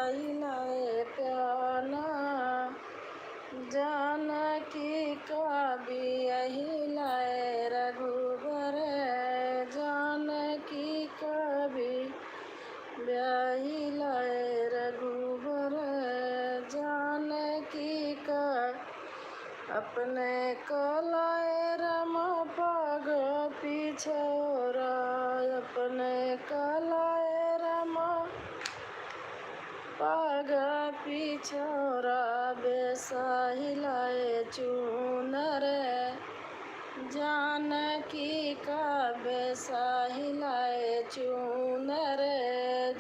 ब्याहिलाए प्याना जानकी का बियाहिलाए रघुबर जानकी का ब्याहिलाए रघुबर जानकी का अपने कलाए रम पग पिछोरा अपने कलाए रम पग पिछोरा बेसाहिलाए चूनर जानकी का बेसाहिलाए चूनर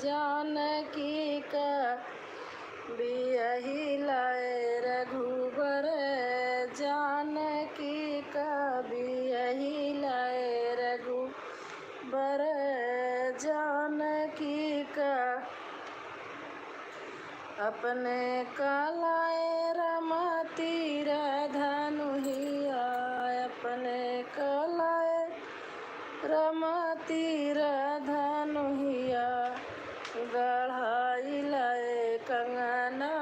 जानकी का बियाहिलाए रघुबर जानकी का बियाहिलाए रघुबर जानकी का अपने कलाए रम तीर धनुहिया अपने कलाए रम तीर धनुहिया गढ़ाइलाए कंगना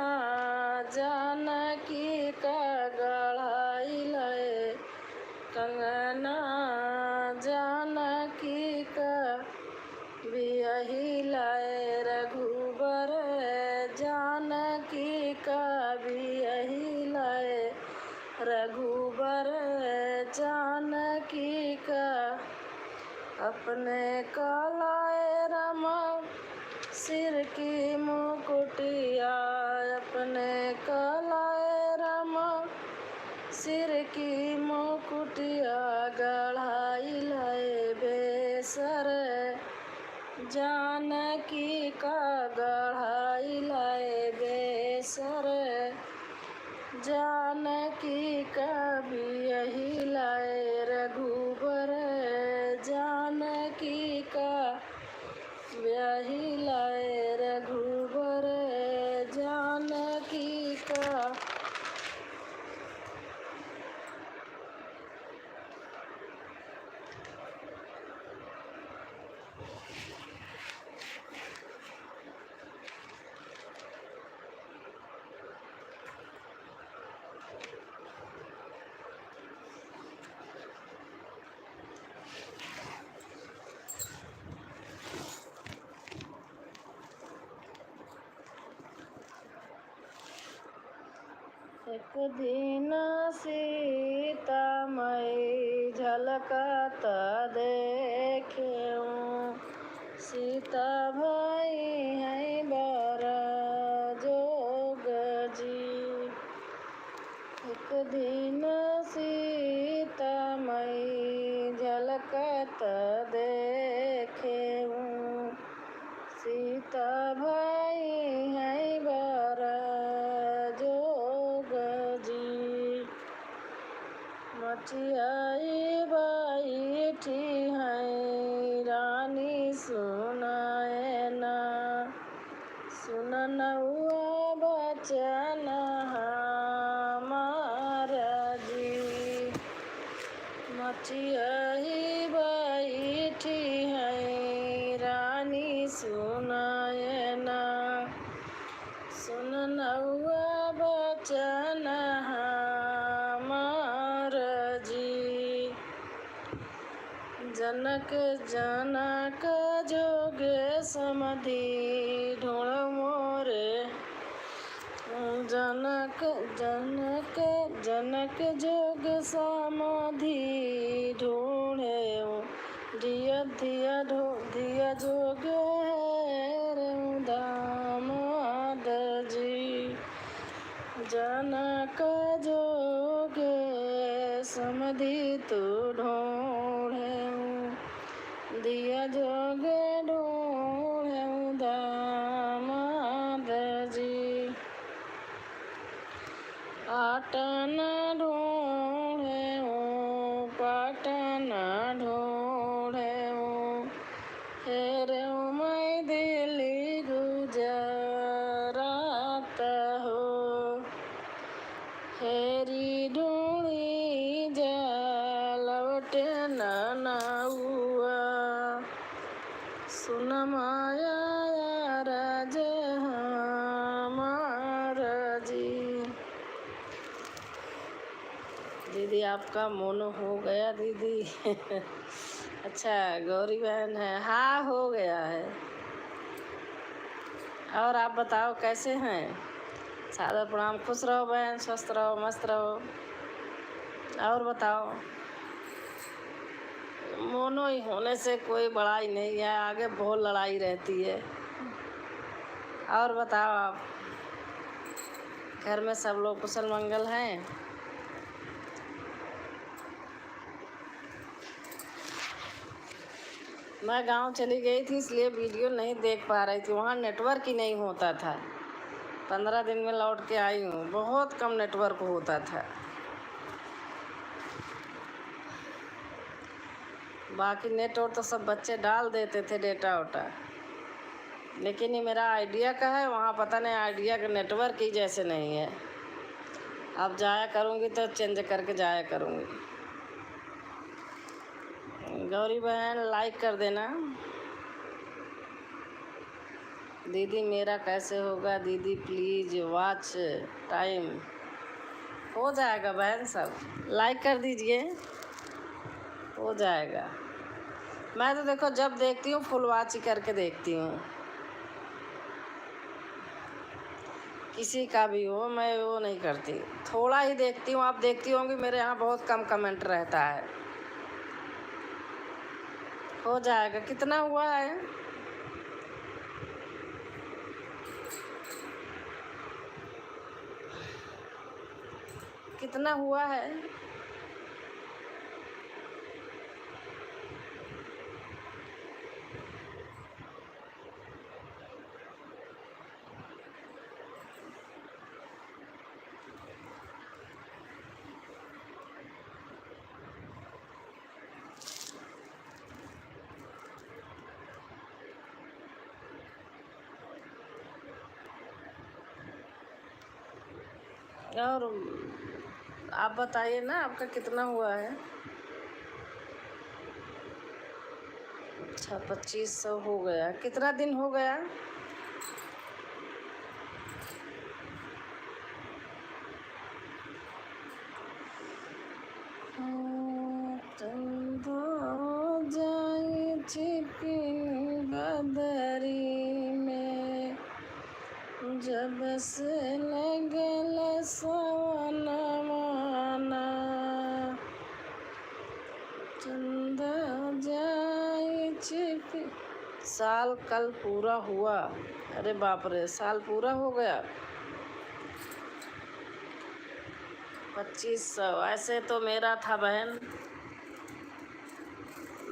जानकी का गढ़ाइलाए कंगना जानकी का बियाहिलाए रघुबर जानकी का बियाहिलाए रघुबर जानकी का अपने कलाए रम सिर की मुकुटिया अपने कलाए रम सिर की मुकुटिया गढ़ाइलाए बेसर जानकी का गढ़ाइलाए बेसर जानकी का बियाहिलाए रघुबर जानकी का ब्याहिलाए रघुबर जानकी का एक दिन सीता मई झलकत देखेऊं सीता भई है बर जोग जी एक दिन सीता मई झलकत देखेऊं सीता भई है बर मचियाई बैठी है रानी सुनाए ना सुन नौआ बचन हमार जी मचियाई बैठी है रानी सुनाए ना सुन नौआ बचन जनक जनक जोगे समधि ढूंढ मोरे जनक जनक जनक जोग समाधि ढूंढे दिया दिया दिया जोग दामाद जी जनक जोगे समधि तो ढूंढे दिया जोगे ढूंढे दामाद जी आटन ढूंढे पाटन ढूंढे हेरे मैं दिल्ली गुजरात हो हेरी ढूंढी लौटे नौआ सुन माया राजहानी दीदी आपका मोनो हो गया दीदी। अच्छा, गौरी बहन है, हाँ हो गया है। और आप बताओ कैसे हैं? सादर प्रणाम, खुश रहो बहन, स्वस्थ रहो, मस्त रहो। और बताओ, मोनो ही होने से कोई बड़ाई नहीं है, आगे बहुत लड़ाई रहती है। और बताओ आप, घर में सब लोग कुशल मंगल हैं? मैं गांव चली गई थी इसलिए वीडियो नहीं देख पा रही थी, वहाँ नेटवर्क ही नहीं होता था। 15 दिन में लौट के आई हूँ, बहुत कम नेटवर्क होता था। बाकी नेट और तो सब बच्चे डाल देते थे डेटा वोटा, लेकिन ये मेरा आइडिया का है, वहाँ पता नहीं आइडिया का नेटवर्क ही जैसे नहीं है। अब जाया करूँगी तो चेंज करके जाया करूँगी। गौरी बहन लाइक कर देना। दीदी मेरा कैसे होगा दीदी, प्लीज़ वॉच टाइम। हो जाएगा बहन, सब लाइक कर दीजिए, हो जाएगा। मैं तो देखो जब देखती हूँ फुल वॉच ही करके देखती हूँ, किसी का भी हो मैं वो नहीं करती, थोड़ा ही देखती हूँ। आप देखती होंगी मेरे यहाँ बहुत कम कमेंट रहता है। हो जाएगा, कितना हुआ है? कितना हुआ है? और आप बताइए ना, आपका कितना हुआ है? अच्छा, 2500 हो गया। कितना दिन हो गया? चंदा जाए छिपी बदरी में, जब से लगल सवनवाना, चंदा जाए छिपी। साल कल पूरा हुआ। अरे बाप रे, साल पूरा हो गया। 2500 ऐसे तो मेरा था बहन,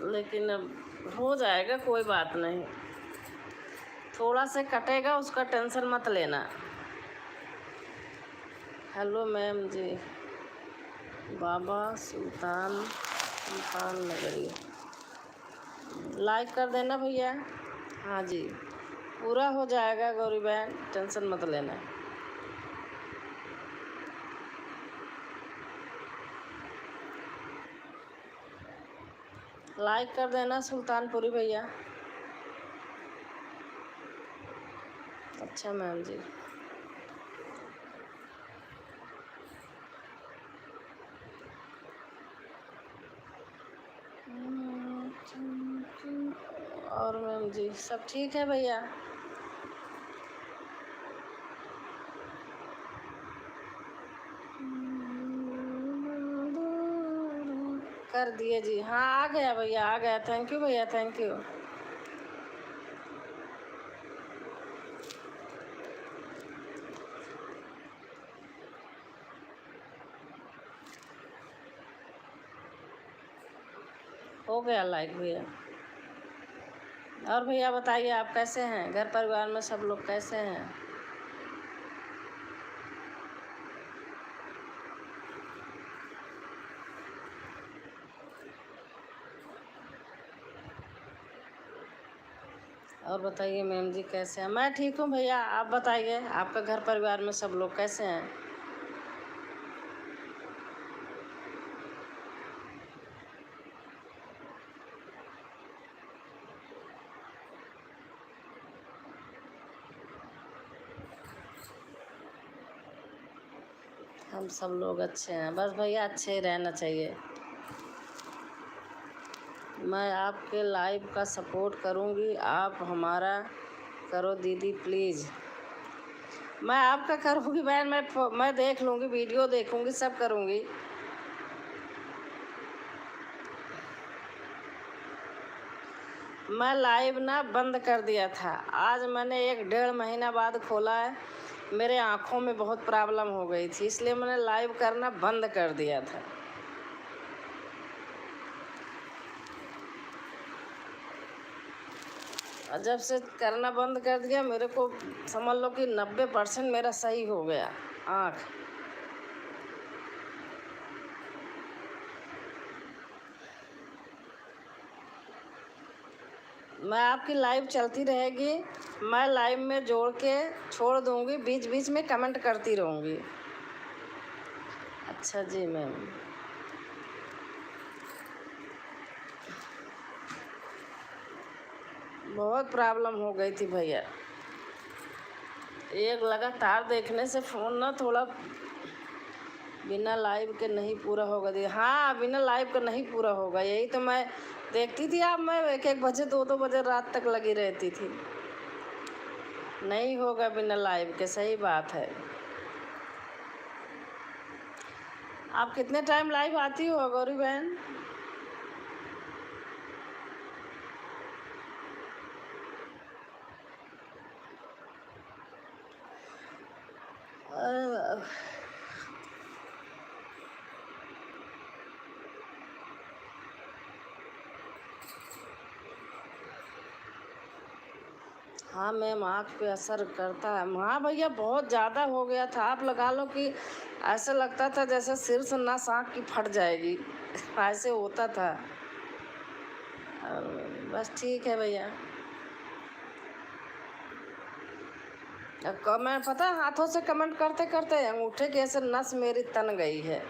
लेकिन अब हो जाएगा, कोई बात नहीं। थोड़ा से कटेगा, उसका टेंशन मत लेना। हेलो मैम जी, बाबा सुल्तान नगरी, लाइक कर देना भैया। हाँ जी, पूरा हो जाएगा गौरी बहन, टेंशन मत लेना। लाइक कर देना सुल्तानपुरी भैया। अच्छा मैम जी, और मैम जी सब ठीक है भैया? कर दिए जी, हाँ आ गया भैया, आ गया। थैंक यू भैया, थैंक यू। हो गया लाइक भैया। और भैया बताइए आप कैसे हैं, घर परिवार में सब लोग कैसे हैं? और बताइए मैम जी कैसे हैं? मैं ठीक हूँ भैया, आप बताइए आपका घर परिवार में सब लोग कैसे हैं? हम सब लोग अच्छे हैं, बस भैया अच्छे ही रहना चाहिए। मैं आपके लाइव का सपोर्ट करूंगी, आप हमारा करो दीदी प्लीज़। मैं आपका करूंगी बहन, मैं देख लूँगी, वीडियो देखूंगी, सब करूंगी। मैं लाइव ना बंद कर दिया था, आज मैंने 1-1.5 महीना बाद खोला है। मेरे आँखों में बहुत प्रॉब्लम हो गई थी, इसलिए मैंने लाइव करना बंद कर दिया था। और जब से करना बंद कर दिया, मेरे को समझ लो कि 90% मेरा सही हो गया आँख। मैं आपकी लाइव चलती रहेगी, मैं लाइव में जोड़ के छोड़ दूंगी, बीच बीच में कमेंट करती रहूँगी। अच्छा जी मैम। बहुत प्रॉब्लम हो गई थी भैया, एक लगातार देखने से फ़ोन ना थोड़ा बिना लाइव के नहीं पूरा होगा दी। हाँ, बिना लाइव के नहीं पूरा होगा, यही तो मैं देखती थी। आप मैं 1-1 बजे 2-2 बजे रात तक लगी रहती थी। नहीं होगा बिना लाइव के, सही बात है। आप कितने टाइम लाइव आती हो गौरी बहन? हाँ मैम, आँख पे असर करता है। हाँ भैया, बहुत ज़्यादा हो गया था। आप लगा लो कि ऐसा लगता था जैसे सिर से नस आँख की फट जाएगी ऐसे होता था। बस ठीक है भैया। कमेंट पता है, हाथों से कमेंट करते करते अंगूठे की ऐसे नस मेरी तन गई है।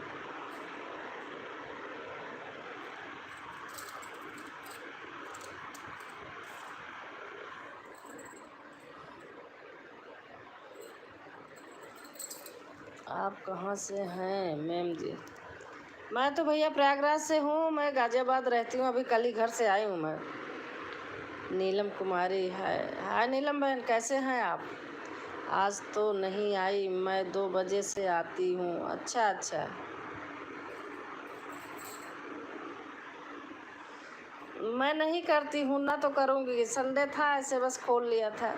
आप कहाँ से हैं मैम जी? मैं तो भैया प्रयागराज से हूँ, मैं गाजियाबाद रहती हूँ, अभी कल ही घर से आई हूँ मैं। नीलम कुमारी है। हाय नीलम बहन, कैसे हैं आप? आज तो नहीं आई, मैं 2 बजे से आती हूँ। अच्छा अच्छा। मैं नहीं करती हूँ ना, तो करूँगी। संडे था ऐसे बस खोल लिया था।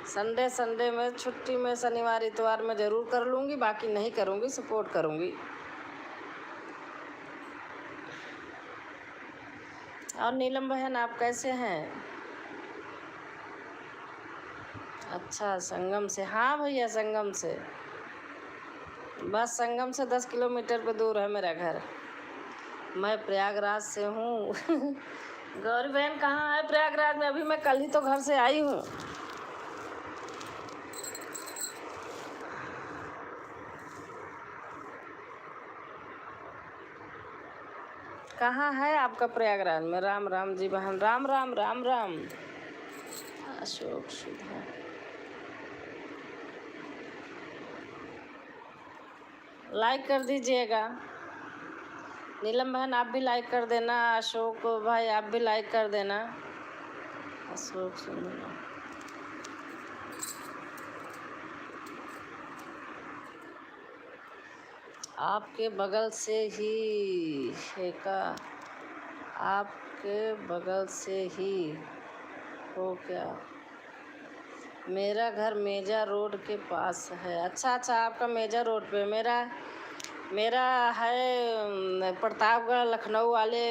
संडे में छुट्टी में शनिवार इतवार में ज़रूर कर लूँगी, बाकी नहीं करूँगी, सपोर्ट करूँगी। और नीलम बहन आप कैसे हैं? अच्छा, संगम से। हाँ भैया, संगम से, बस संगम से 10 किलोमीटर पे दूर है मेरा घर। मैं प्रयागराज से हूँ गौरी बहन कहाँ है प्रयागराज में? अभी मैं कल ही तो घर से आई हूँ। कहाँ है आपका प्रयागराज में? राम राम जी बहन, राम राम राम राम। अशोक सुधा, लाइक कर दीजिएगा। नीलम बहन आप भी लाइक कर देना, अशोक भाई आप भी लाइक कर देना। अशोक सुंदर, आपके बगल से ही है का? आपके बगल से ही हो क्या? मेरा घर मेजा रोड के पास है। अच्छा अच्छा, आपका मेजा रोड पे। मेरा है प्रतापगढ़ लखनऊ वाले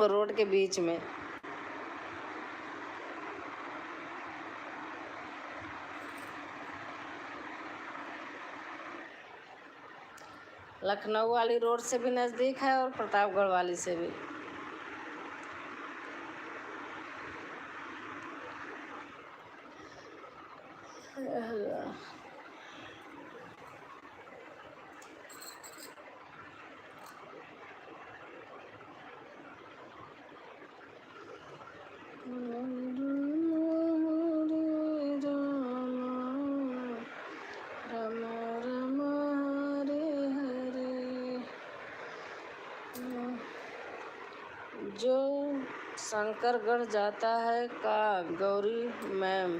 रोड के बीच में। लखनऊ वाली रोड से भी नज़दीक है और प्रतापगढ़ वाली से भी। शंकरगढ़ जाता है का गौरी मैम?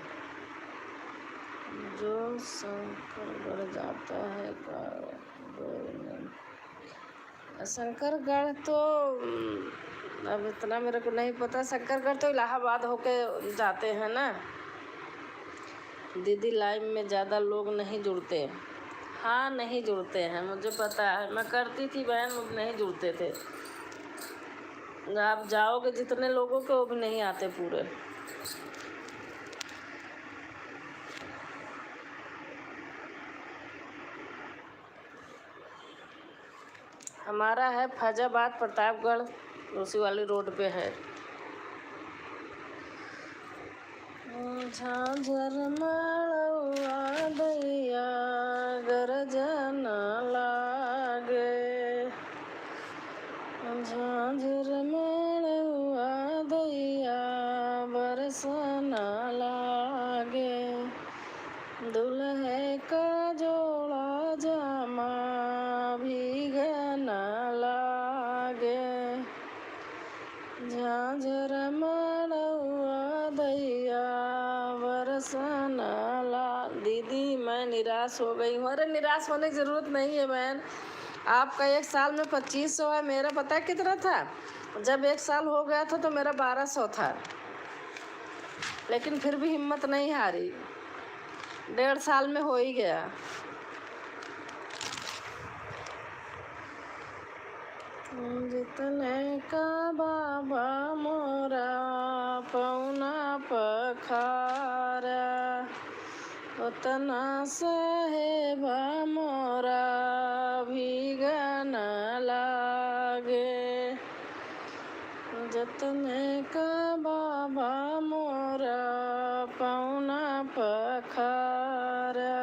जो शंकरगढ़ जाता है का गौरी मैम? शंकरगढ़ तो अब इतना मेरे को नहीं पता। शंकरगढ़ तो इलाहाबाद होके जाते हैं ना। दीदी लाइव में ज़्यादा लोग नहीं जुड़ते। हाँ नहीं जुड़ते हैं, मुझे पता है। मैं करती थी बहन, वो नहीं जुड़ते थे। आप जाओगे जितने लोगों के, वो भी नहीं आते पूरे। हमारा है फैजाबाद प्रतापगढ़, उसी वाली रोड पे है। झांझर माड़वा दैया गरजन लागे, झांझर माड़वा दैया बरसन लागे, दुल्हे का जोड़ा जामा भीगन लागे, झांझर माड़वा दैया बरसन ला। दीदी मैं निराश हो गई हूँ। अरे निराश होने की ज़रूरत नहीं है बहन। आपका 1 साल में 2500 है, मेरा पता है कितना था? जब 1 साल हो गया था तो मेरा 1200 था, लेकिन फिर भी हिम्मत नहीं हारी। 1.5 साल में हो ही गया। जितने का बाबा मोरा पौना पखारा, उतना साहेबा मोरा भीगन लागे, जितने का बाबा मोरा पौना पखारा,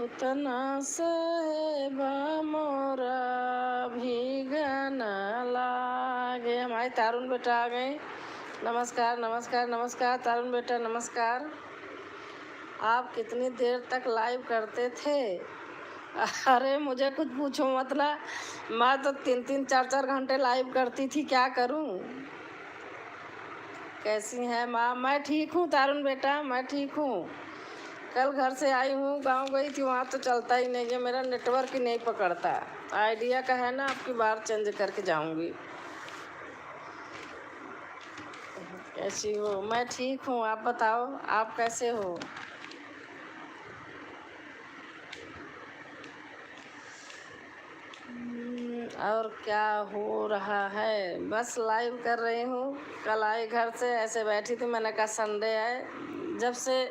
उतना साहेबा मोरा भीगन लागे। हमारे तारुण बेटा आ गए। नमस्कार नमस्कार नमस्कार तारुण बेटा, नमस्कार। आप कितनी देर तक लाइव करते थे? अरे मुझे कुछ पूछो मत ना, मैं तो 3-3 4-4 घंटे लाइव करती थी, क्या करूं? कैसी हैं माँ? मैं ठीक हूँ तारुण बेटा, मैं ठीक हूँ। कल घर से आई हूँ, गांव गई थी, वहाँ तो चलता ही नहीं है, मेरा नेटवर्क ही नहीं पकड़ता। आइडिया का है ना, आपकी बार चेंज करके जाऊँगी। कैसी हो? मैं ठीक हूँ, आप बताओ आप कैसे हो? और क्या हो रहा है? बस लाइव कर रही हूँ। कल आई घर से, ऐसे बैठी थी, मैंने कहा संडे है। जब से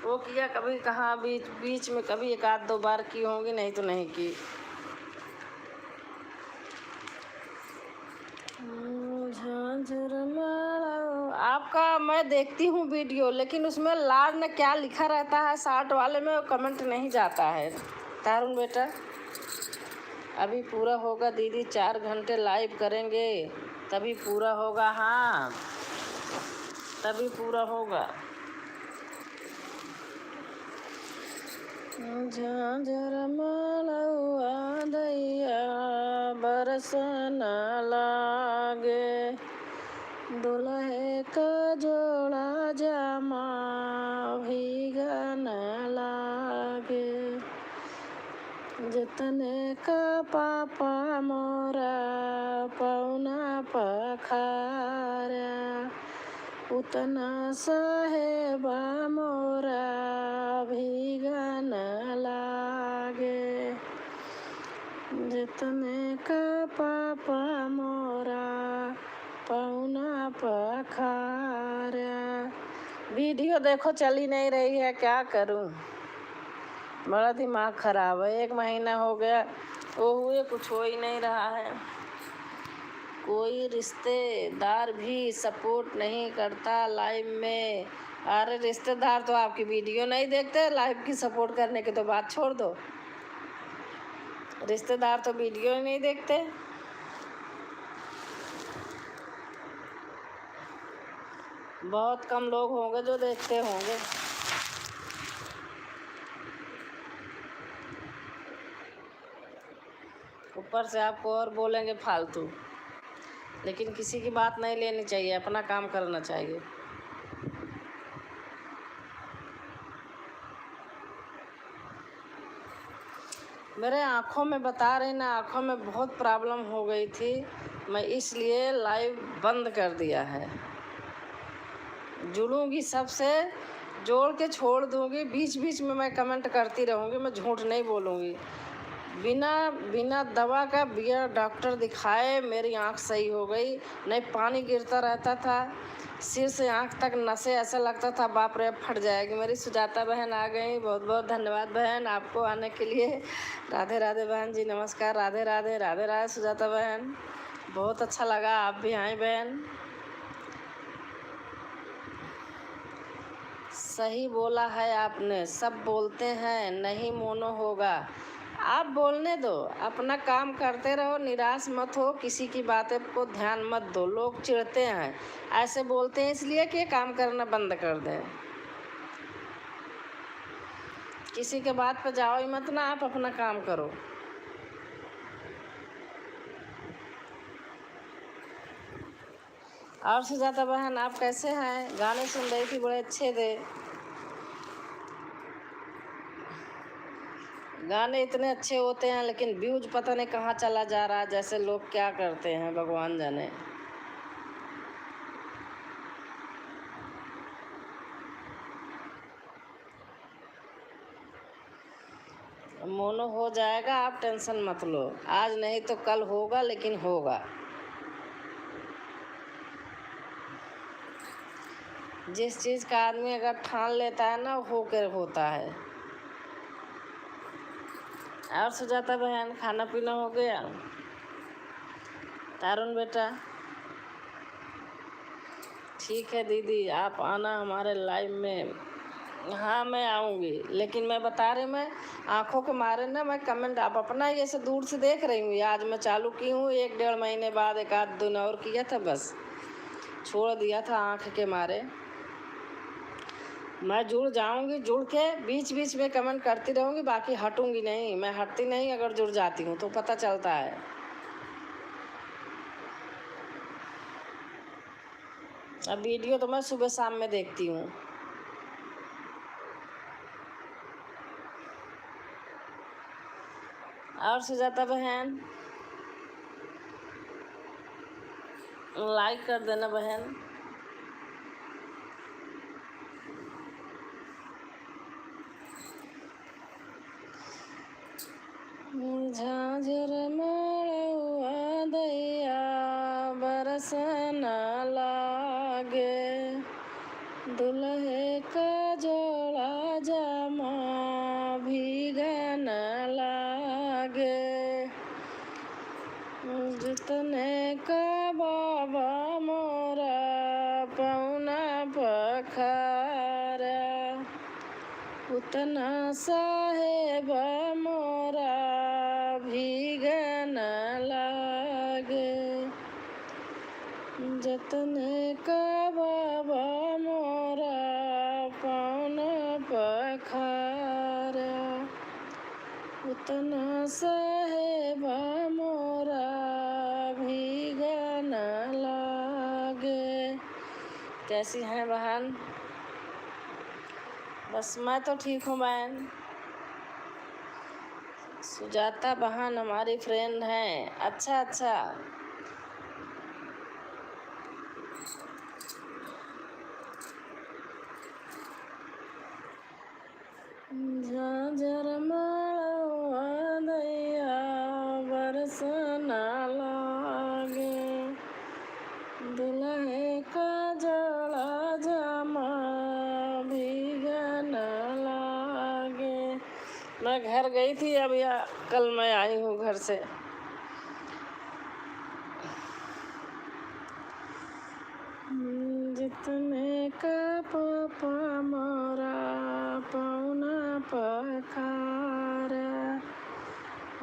वो किया, कभी कहाँ बीच बीच में कभी 1-2 बार की होंगी, नहीं तो नहीं की। झांझर माड़ा आपका मैं देखती हूँ वीडियो, लेकिन उसमें लाड ने क्या लिखा रहता है शॉर्ट वाले में, वो कमेंट नहीं जाता है। तारुण बेटा अभी पूरा होगा दीदी, 4 घंटे लाइव करेंगे तभी पूरा होगा। हाँ तभी पूरा होगा। झांझर माड़वा दैया बरसन लागे, दुल्हे का जोड़ा जामा भीगन लागे, जितने का पापा मोरा पौना पखारा, उतना साहेबा मोरा भीगन लागे, जितने का पापा मोरा पौना पखारा। वीडियो देखो चल ही नहीं रही है, क्या करूं? बड़ा दिमाग खराब है। 1 महीना हो गया वो हुए, कुछ हो ही नहीं रहा है। कोई रिश्तेदार भी सपोर्ट नहीं करता लाइव में। अरे रिश्तेदार तो आपकी वीडियो नहीं देखते, लाइव की सपोर्ट करने की तो बात छोड़ दो। रिश्तेदार तो वीडियो ही नहीं देखते। बहुत कम लोग होंगे जो देखते होंगे। ऊपर से आपको और बोलेंगे फालतू। लेकिन किसी की बात नहीं लेनी चाहिए, अपना काम करना चाहिए। मेरे आँखों में बता रही ना, आँखों में बहुत प्रॉब्लम हो गई थी, मैं इसलिए लाइव बंद कर दिया है। जुड़ूंगी सबसे, जोड़ के छोड़ दूंगी, बीच बीच में मैं कमेंट करती रहूंगी, मैं झूठ नहीं बोलूंगी। बिना दवा का बिना डॉक्टर दिखाए मेरी आँख सही हो गई। नहीं पानी गिरता रहता था सिर से आँख तक, नसें ऐसा लगता था बाप रे फट जाएगी। मेरी सुजाता बहन आ गई, बहुत बहुत धन्यवाद बहन आपको आने के लिए। राधे राधे बहन जी, नमस्कार। राधे राधे, राधे राधे सुजाता बहन, बहुत अच्छा लगा आप भी आए बहन। सही बोला है आपने, सब बोलते हैं नहीं मोनो होगा। आप बोलने दो, अपना काम करते रहो, निराश मत हो, किसी की बातें को ध्यान मत दो। लोग चिढ़ते हैं, ऐसे बोलते हैं इसलिए कि काम करना बंद कर दें। किसी के बात पे जाओ ही मत ना, आप अपना काम करो। और सुजाता बहन आप कैसे हैं? गाने सुन रही थी, बड़े अच्छे थे गाने, इतने अच्छे होते हैं लेकिन व्यूज पता नहीं कहाँ चला जा रहा है। जैसे लोग क्या करते हैं भगवान जाने। मोनो हो जाएगा, आप टेंशन मत लो, आज नहीं तो कल होगा, लेकिन होगा। जिस चीज़ का आदमी अगर ठान लेता है ना, होकर होता है। और सुजाता बहन खाना पीना हो गया? तारुण बेटा ठीक है। दीदी आप आना हमारे लाइव में। हाँ मैं आऊँगी, लेकिन मैं बता रही, मैं आँखों के मारे ना मैं कमेंट, आप अपना ही ऐसे दूर से देख रही हूँ। आज मैं चालू की हूँ, 1-1.5 महीने बाद एक आध दिन और किया था, बस छोड़ दिया था आँख के मारे। मैं जुड़ जाऊंगी, जुड़ के बीच बीच में कमेंट करती रहूंगी, बाकी हटूंगी नहीं, मैं हटती नहीं। अगर जुड़ जाती हूँ तो पता चलता है। अब वीडियो तो मैं सुबह शाम में देखती हूँ। और सुजाता बहन लाइक कर देना बहन। झांझर मड़ुआ दैया बरसन लागे, दुल्हे का जोड़ा जामा भीगन लागे। जितने का बाबा मोरा पौना पखारा, उतना साहेब मोरा भीगन लागे। जतने का बाबा मोरा पौना पखारा, उतना साहेब मोरा भीगन लागे। कैसी हैं बहन? बस मैं तो ठीक हूँ बहन। सुजाता बहन हमारी फ्रेंड हैं। अच्छा अच्छा, झांझर मड़ुआ दैया बरसन लागे, दुल्हे का जोड़ा जामा भीगन लागे। मैं घर गई थी, अब या कल मैं आई हूँ घर से। जितने का पापा मोरा पौना पखारा,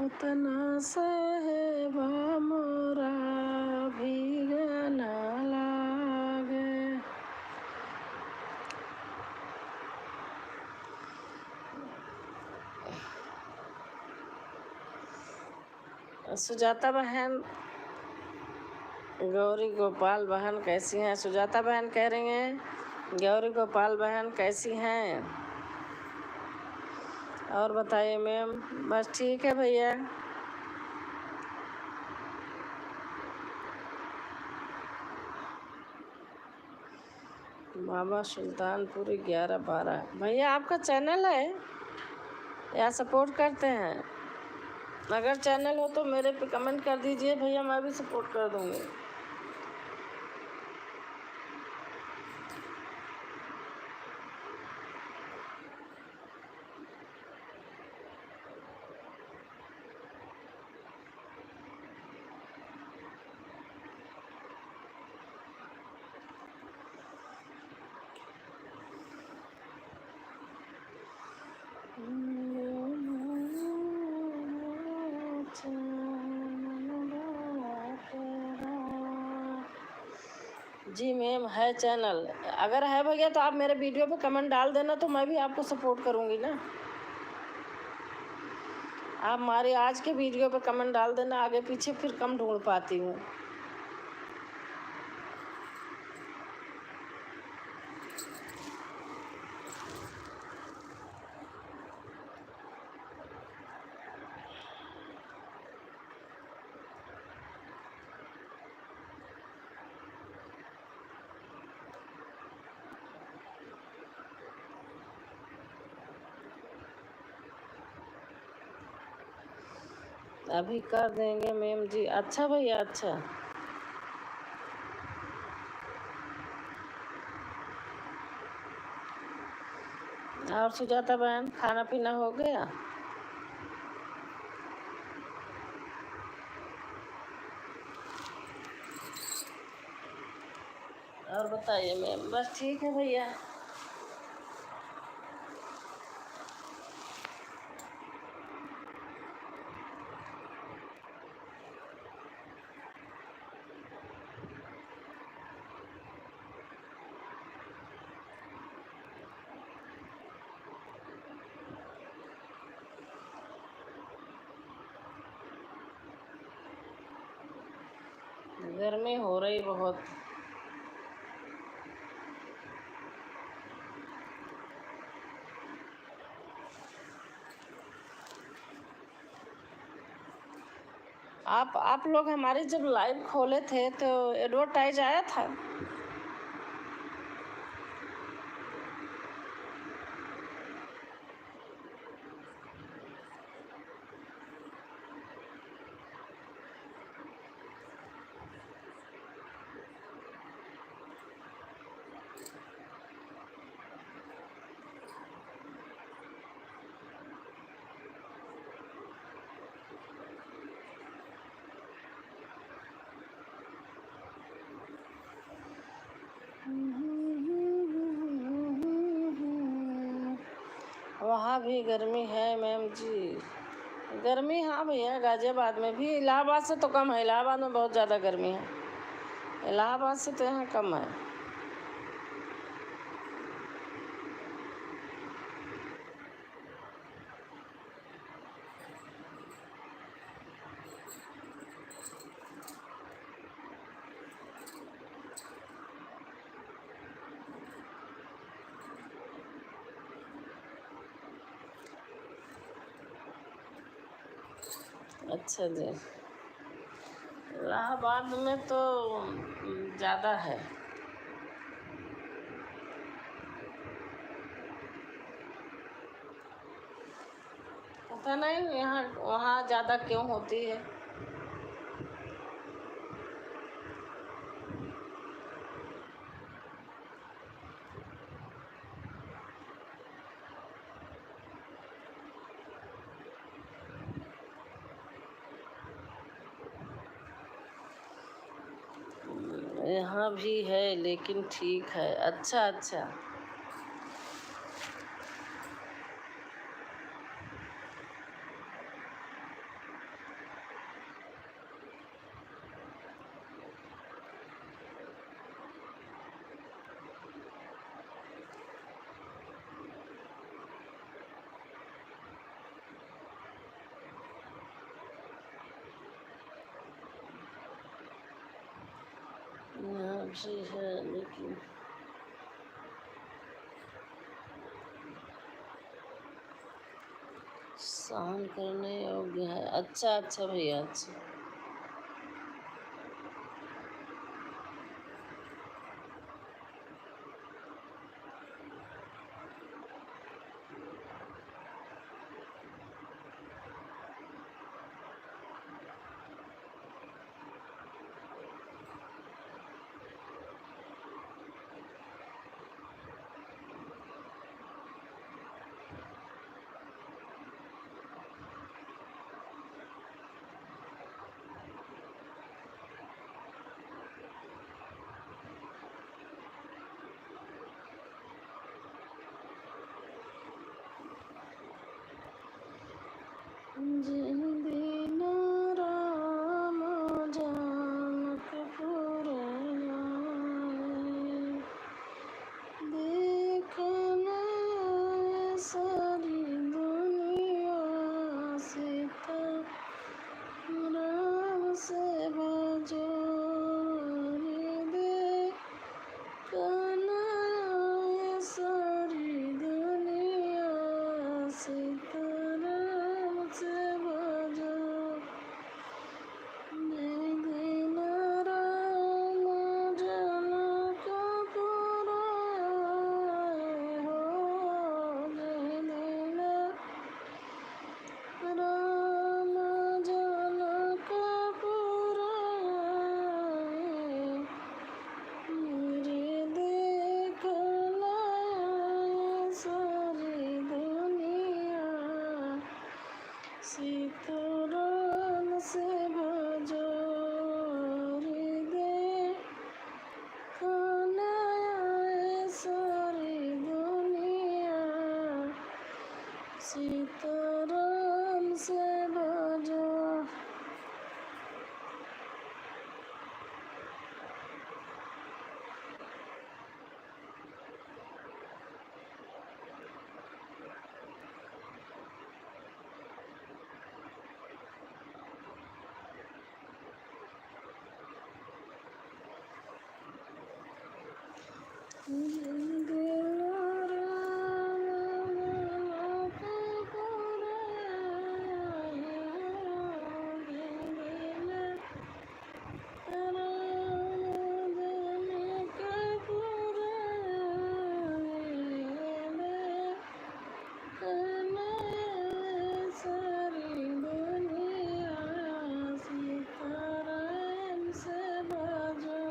उतना साहेब मोरा भीगन लागे। सुजाता बहन गौरी गोपाल बहन कैसी हैं? सुजाता बहन कह रही हैं गौरी गोपाल बहन कैसी हैं? और बताइए मैम। बस ठीक है भैया। बाबा सुल्तानपुरी 11-12। भैया आपका चैनल है या सपोर्ट करते हैं? अगर चैनल हो तो मेरे पे कमेंट कर दीजिए भैया, मैं भी सपोर्ट कर दूँगी। जी मैम है चैनल। अगर है भैया तो आप मेरे वीडियो पे कमेंट डाल देना तो मैं भी आपको सपोर्ट करूँगी ना। आप हमारे आज के वीडियो पे कमेंट डाल देना, आगे पीछे फिर कम ढूंढ पाती हूँ। अभी कर देंगे मैम जी। अच्छा भैया अच्छा। और सुजाता बहन खाना पीना हो गया? और बताइए मैम। बस ठीक है भैया। गर्मी हो रही बहुत। आप लोग हमारे जब लाइव खोले थे तो एडवर्टाइज आया था? वहाँ भी गर्मी है मैम जी। गर्मी हाँ भैया, गाजियाबाद में भी। इलाहाबाद से तो कम है। इलाहाबाद में बहुत ज़्यादा गर्मी है। इलाहाबाद से तो यहाँ कम है। अच्छा जी। इलाहाबाद में तो ज़्यादा है। पता नहीं यहाँ वहाँ ज़्यादा क्यों होती है। यहाँ भी है लेकिन ठीक है। अच्छा अच्छा। भी है लेकिन सहन करने योग्य है। अच्छा अच्छा भैया अच्छा। जिन दिन राम जानकपुर आए, देखना सारी दुनिया सीता राम से भजो देखना सारी दुनिया सीता राम से भजो। दिन राम जनकपुर आए हो, दिन राम जनकपुर आए, मेरे देखना सारी दुनिया सीताराम से भजो देखना सारी दुनिया सीताराम से भजो। सीताराम से भजो।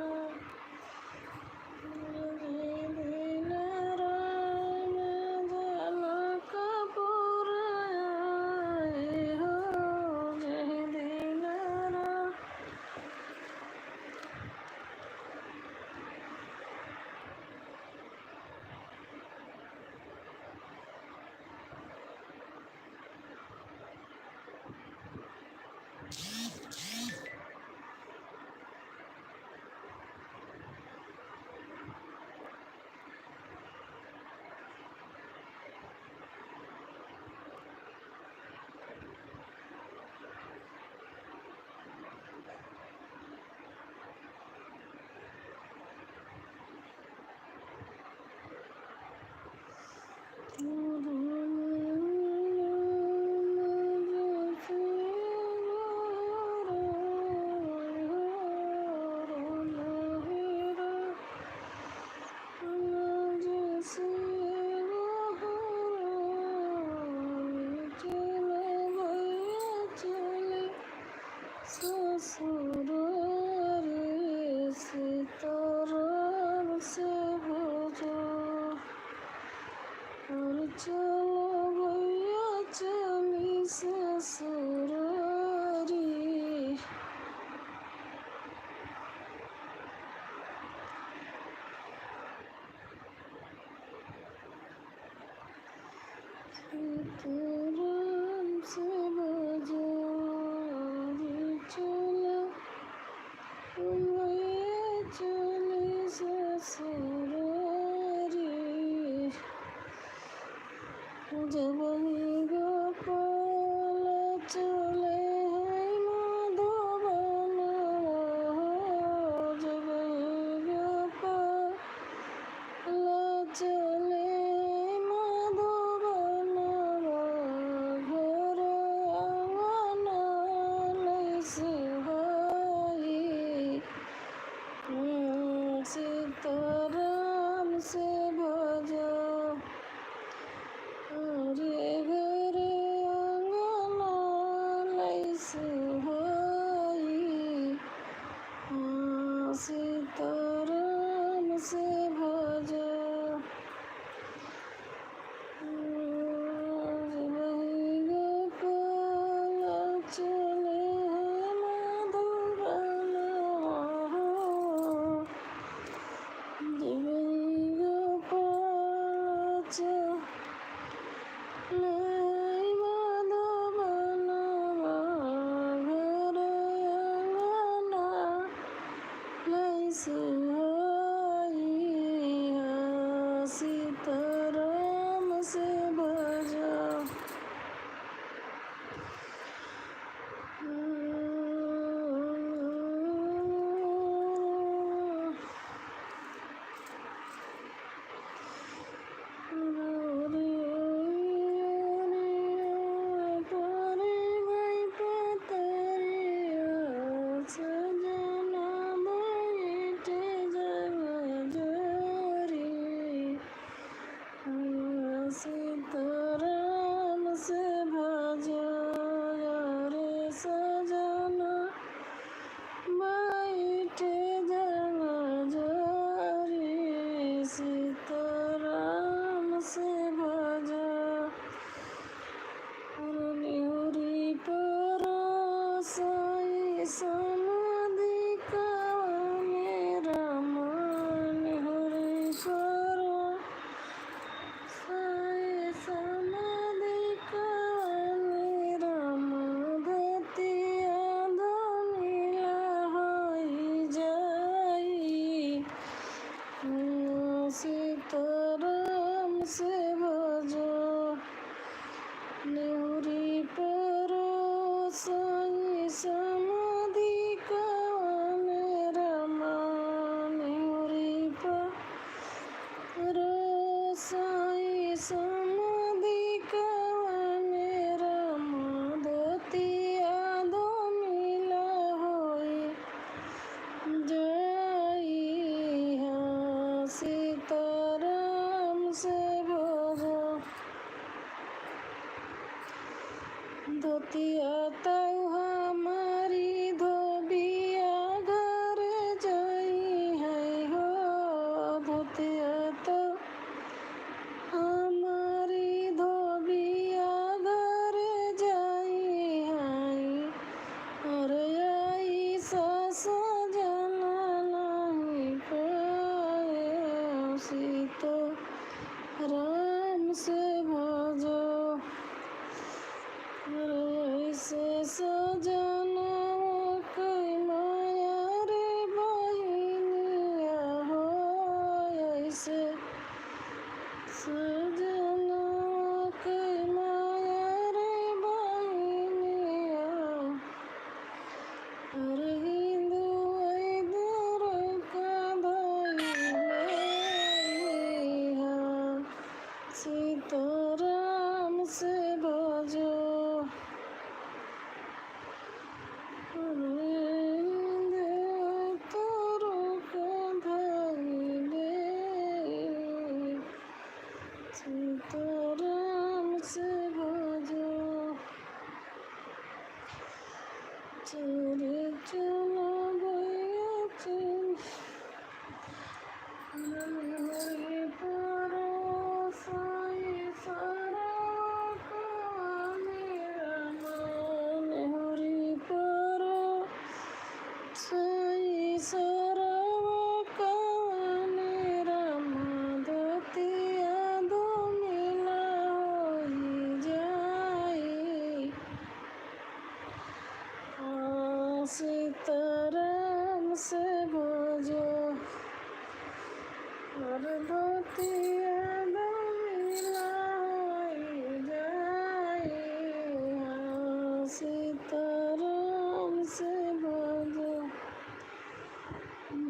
धोतिया तो हमारी धोबिया घर जाई है हो, धोतिया तो हमारी धोबिया घर जाई है, और आई सासा जाना नहीं पाए, सीता राम से भजो, ऐसे सजना कई माया रे बहिनिया हो, ऐसे सजना कई माया रे बहिनिया, अरे हिंदू इधर का धइले सीताराम से भजो, सीताराम से भजो, चले चलो भैया चल, हरि परो साई सारा का मेरा मन, हरि परो साई सारा का मेरा मन, धोतिया दो मिला हो जाए, सीताराम से भजो, और धोतिया दो मिला हो जाए, सीताराम से भजो,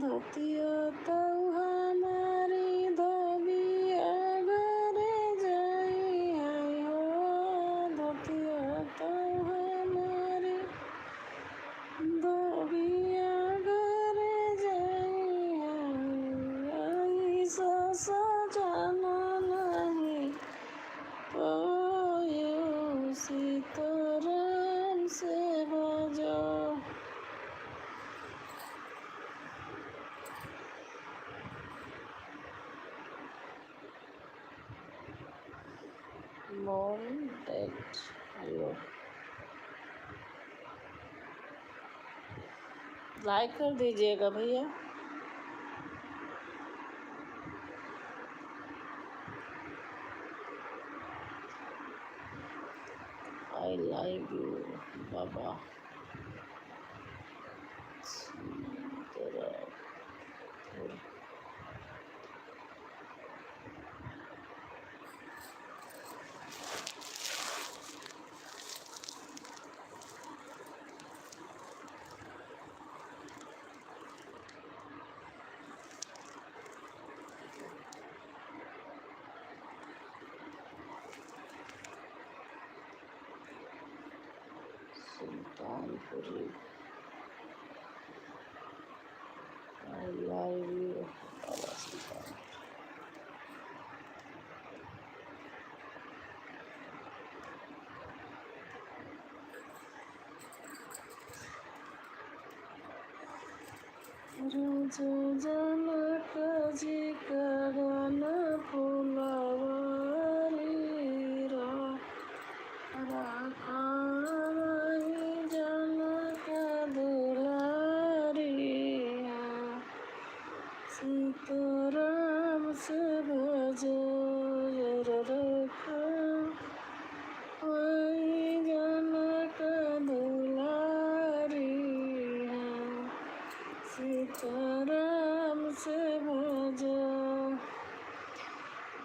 धोतिया तो हमारी धोबिया घर जाई है हो, धोतिया तो हमारी धोबिया घर जाई है, आई सासा जाना नहीं पायो, सीताराम से भजो। हेलो, लाइक कर दीजिएगा भैया। आई लाइक यू बाबा। Sultanpuri I love you Baba Sultan. Raja Janak ji का गाना फुलवारी राखाई जनक दुलारी, सीताराम से भजो, राखाई जनक दुलारी, सीताराम से भजो,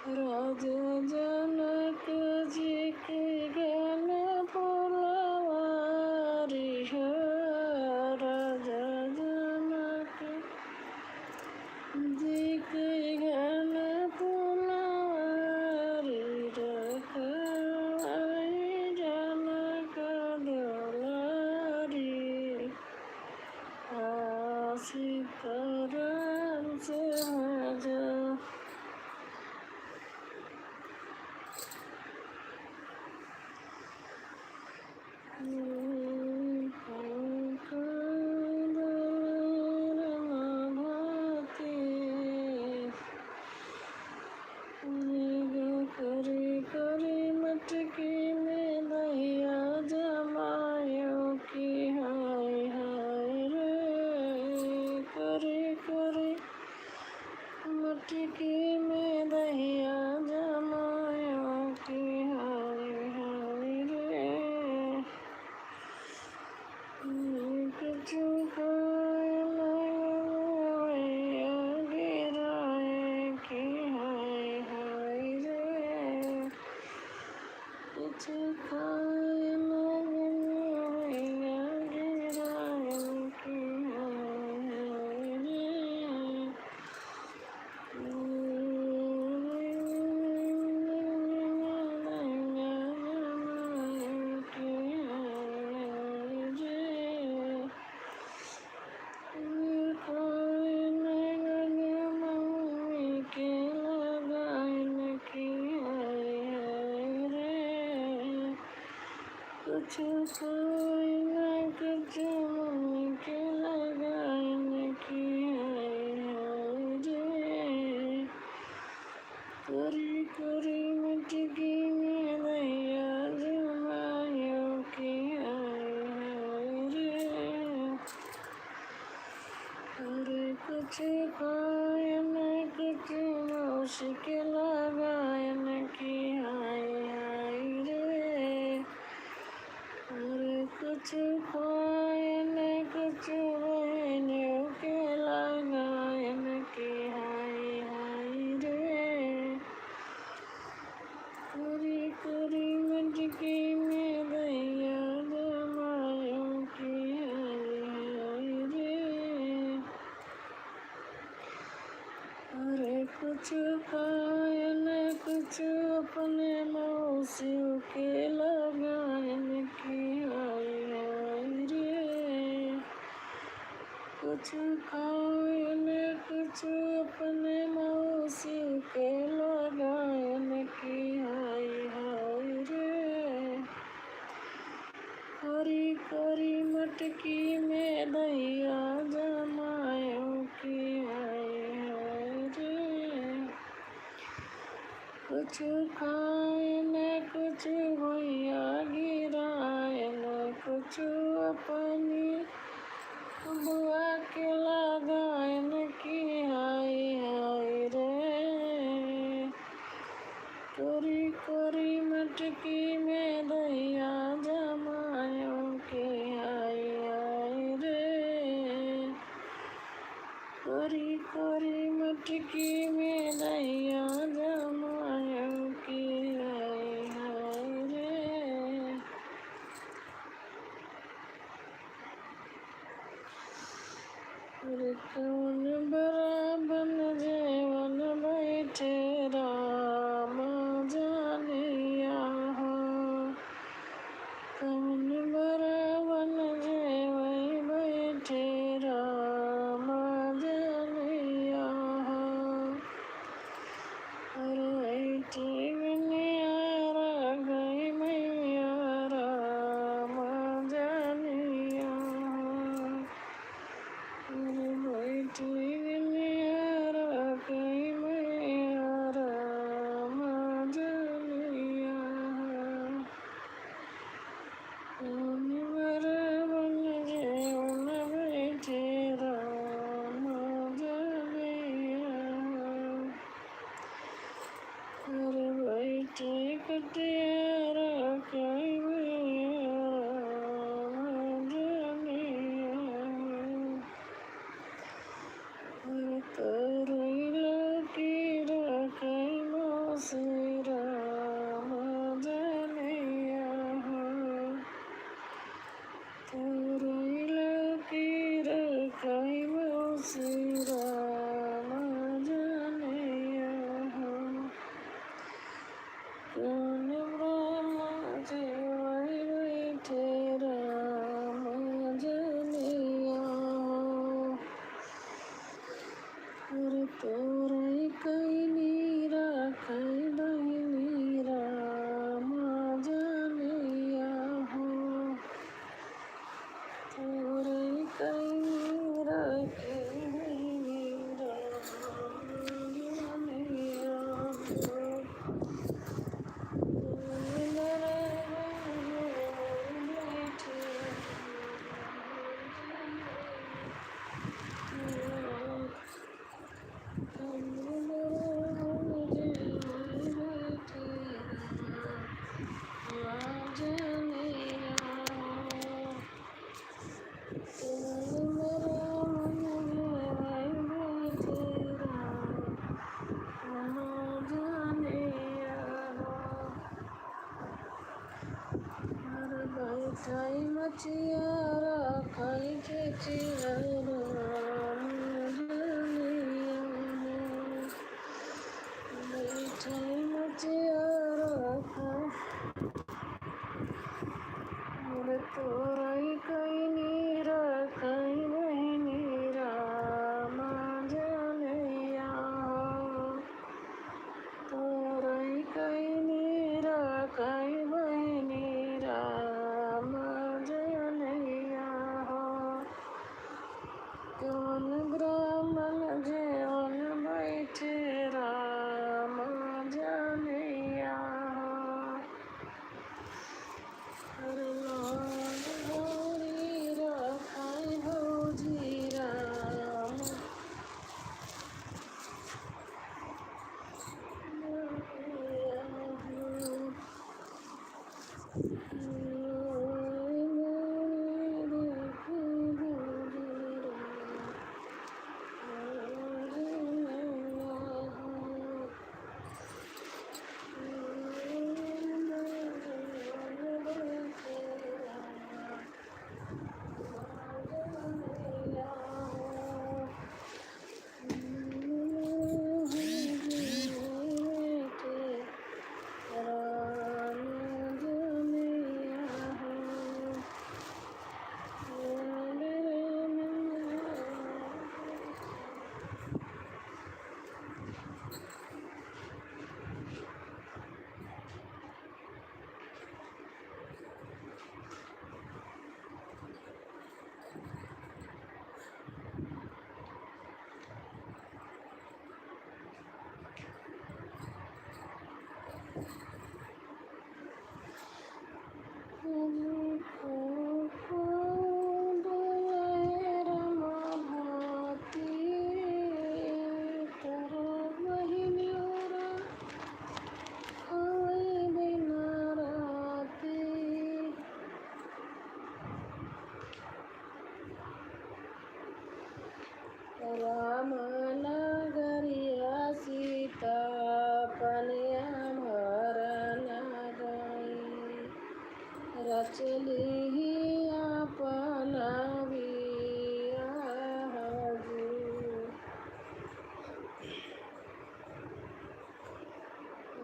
राजा जनक जी के गाना फुलवारी। करे मटकी में दहिया जमायो की हाय हाय रे। करे मटकी में दहिया जमायो की हाय हाय रे। कुछ खाए लगवैया गिराए की हाय हाय रे। कुछ खाए लगवैया गिराए की हाय हाय रे। कुछ खाए कुछ मम्मी के लगाने की हाय हाय रे। करे मटकी में दहिया जमायो की हाय हाय रे। अरे कुछ खाए न कुछ मौसी के लगाने की हाय हाय रे। अरे कुछ खाए न कुछ बहनियों के लगाने की हाय हाय रे। करे मटकी में दहिया जमायो की हाय हाय रे। अरे कुछ खाए न कुछ अपने मौसियों के लगाने की हाय हाय रे। कुछ खाए न कुछ अपने मौसियों के लगाने की हाय हाय रे। करी मटकी में दहिया जमायो की हाय हाय रे। कुछ खाए न कुछ भैया गिराए न कुछ अपनी बुआ के लगान की हाय हाय रे। करी मटकी में दहिया जमायो के हाय हाय रे। करी मटकी में दहिया जमायो के हाय हाय रे। अरे कौन बराबन जेवन बैठे राम जानिया हो। कौन बराबन जेवै बैठे राम जानिया हो। अरे टिगनियारा गई मैया राम जानिया हो। अरे टिगनियारा गई मैया राम जानिया हो। कौन बराबन जेवन बैठे राम जानिया हो। अरे बैठे कटियारा कई मैया राम जानिया हो। अरे तोरैला की रखई मौसी राम जानिया हो। तोरैला की रखई मौसी राम जानिया हो। कौन ब्रह्मा जेवै बैठे राम जानिया हो। अरे तोरै कई नीरा खई दहिनी राम जानिया हो। मचियारा खाई के चिहरा बैठाई मचियारा मोरे तोराई कई नीरा कई नहीं नीरा मांझनैया तोराई कई नीरा कई बहनीरा मांझनैया कौन ग्रामन जेवन बैठे राम जनैया हर लाल होरी रखाई भौजी राम राम नगरिया सीता पनिया भरन गई रचली अपन बियाहजू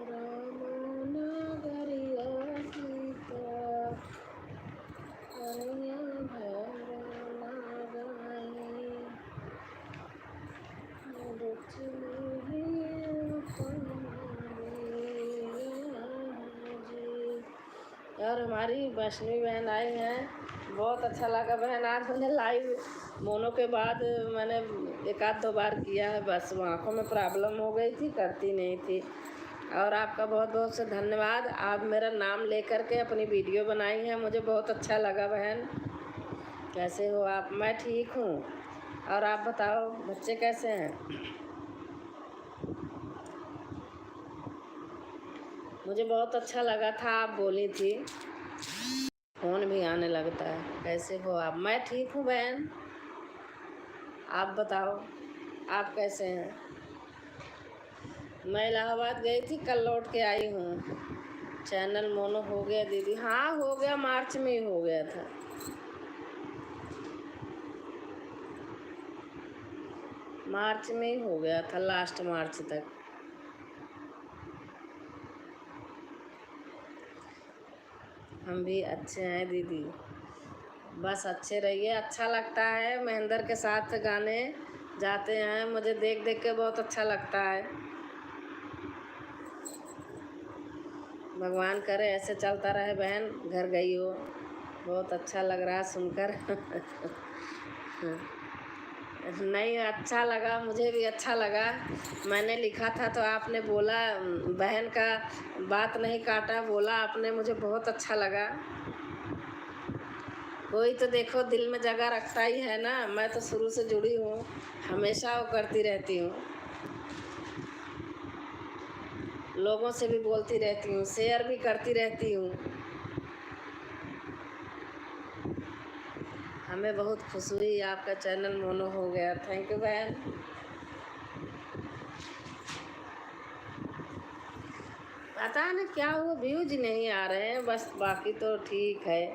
राम नगरिया सीता पनिया भरन गई और हमारी वैष्णवी बहन आई हैं, बहुत अच्छा लगा बहन। आज मैंने लाइव मोनो के बाद मैंने एक आध दो बार किया है, बस वो आँखों में प्रॉब्लम हो गई थी, करती नहीं थी। और आपका बहुत बहुत से धन्यवाद, आप मेरा नाम लेकर के अपनी वीडियो बनाई है, मुझे बहुत अच्छा लगा बहन। कैसे हो आप? मैं ठीक हूँ, और आप बताओ बच्चे कैसे हैं? मुझे बहुत अच्छा लगा था, आप बोली थी, फ़ोन भी आने लगता है। कैसे हो आप? मैं ठीक हूँ बहन, आप बताओ आप कैसे हैं? मैं इलाहाबाद गई थी, कल लौट के आई हूँ। चैनल मोनो हो गया दीदी? हाँ हो गया, मार्च में ही हो गया था। मार्च में ही हो गया था, लास्ट मार्च तक। हम भी अच्छे हैं दीदी, बस अच्छे रहिए। अच्छा लगता है महेंद्र के साथ गाने जाते हैं, मुझे देख देख के बहुत अच्छा लगता है। भगवान करे ऐसे चलता रहे बहन। घर गई हो, बहुत अच्छा लग रहा है सुनकर। नहीं अच्छा लगा, मुझे भी अच्छा लगा। मैंने लिखा था तो आपने बोला, बहन का बात नहीं काटा, बोला आपने, मुझे बहुत अच्छा लगा। कोई तो देखो दिल में जगह रखता ही है ना। मैं तो शुरू से जुड़ी हूँ, हमेशा वो करती रहती हूँ, लोगों से भी बोलती रहती हूँ, शेयर भी करती रहती हूँ। हमें बहुत खुशी हुई, आपका चैनल मोनो हो गया। थैंक यू बहन। पता नहीं क्या हुआ, व्यूज नहीं आ रहे हैं बस, बाकी तो ठीक है।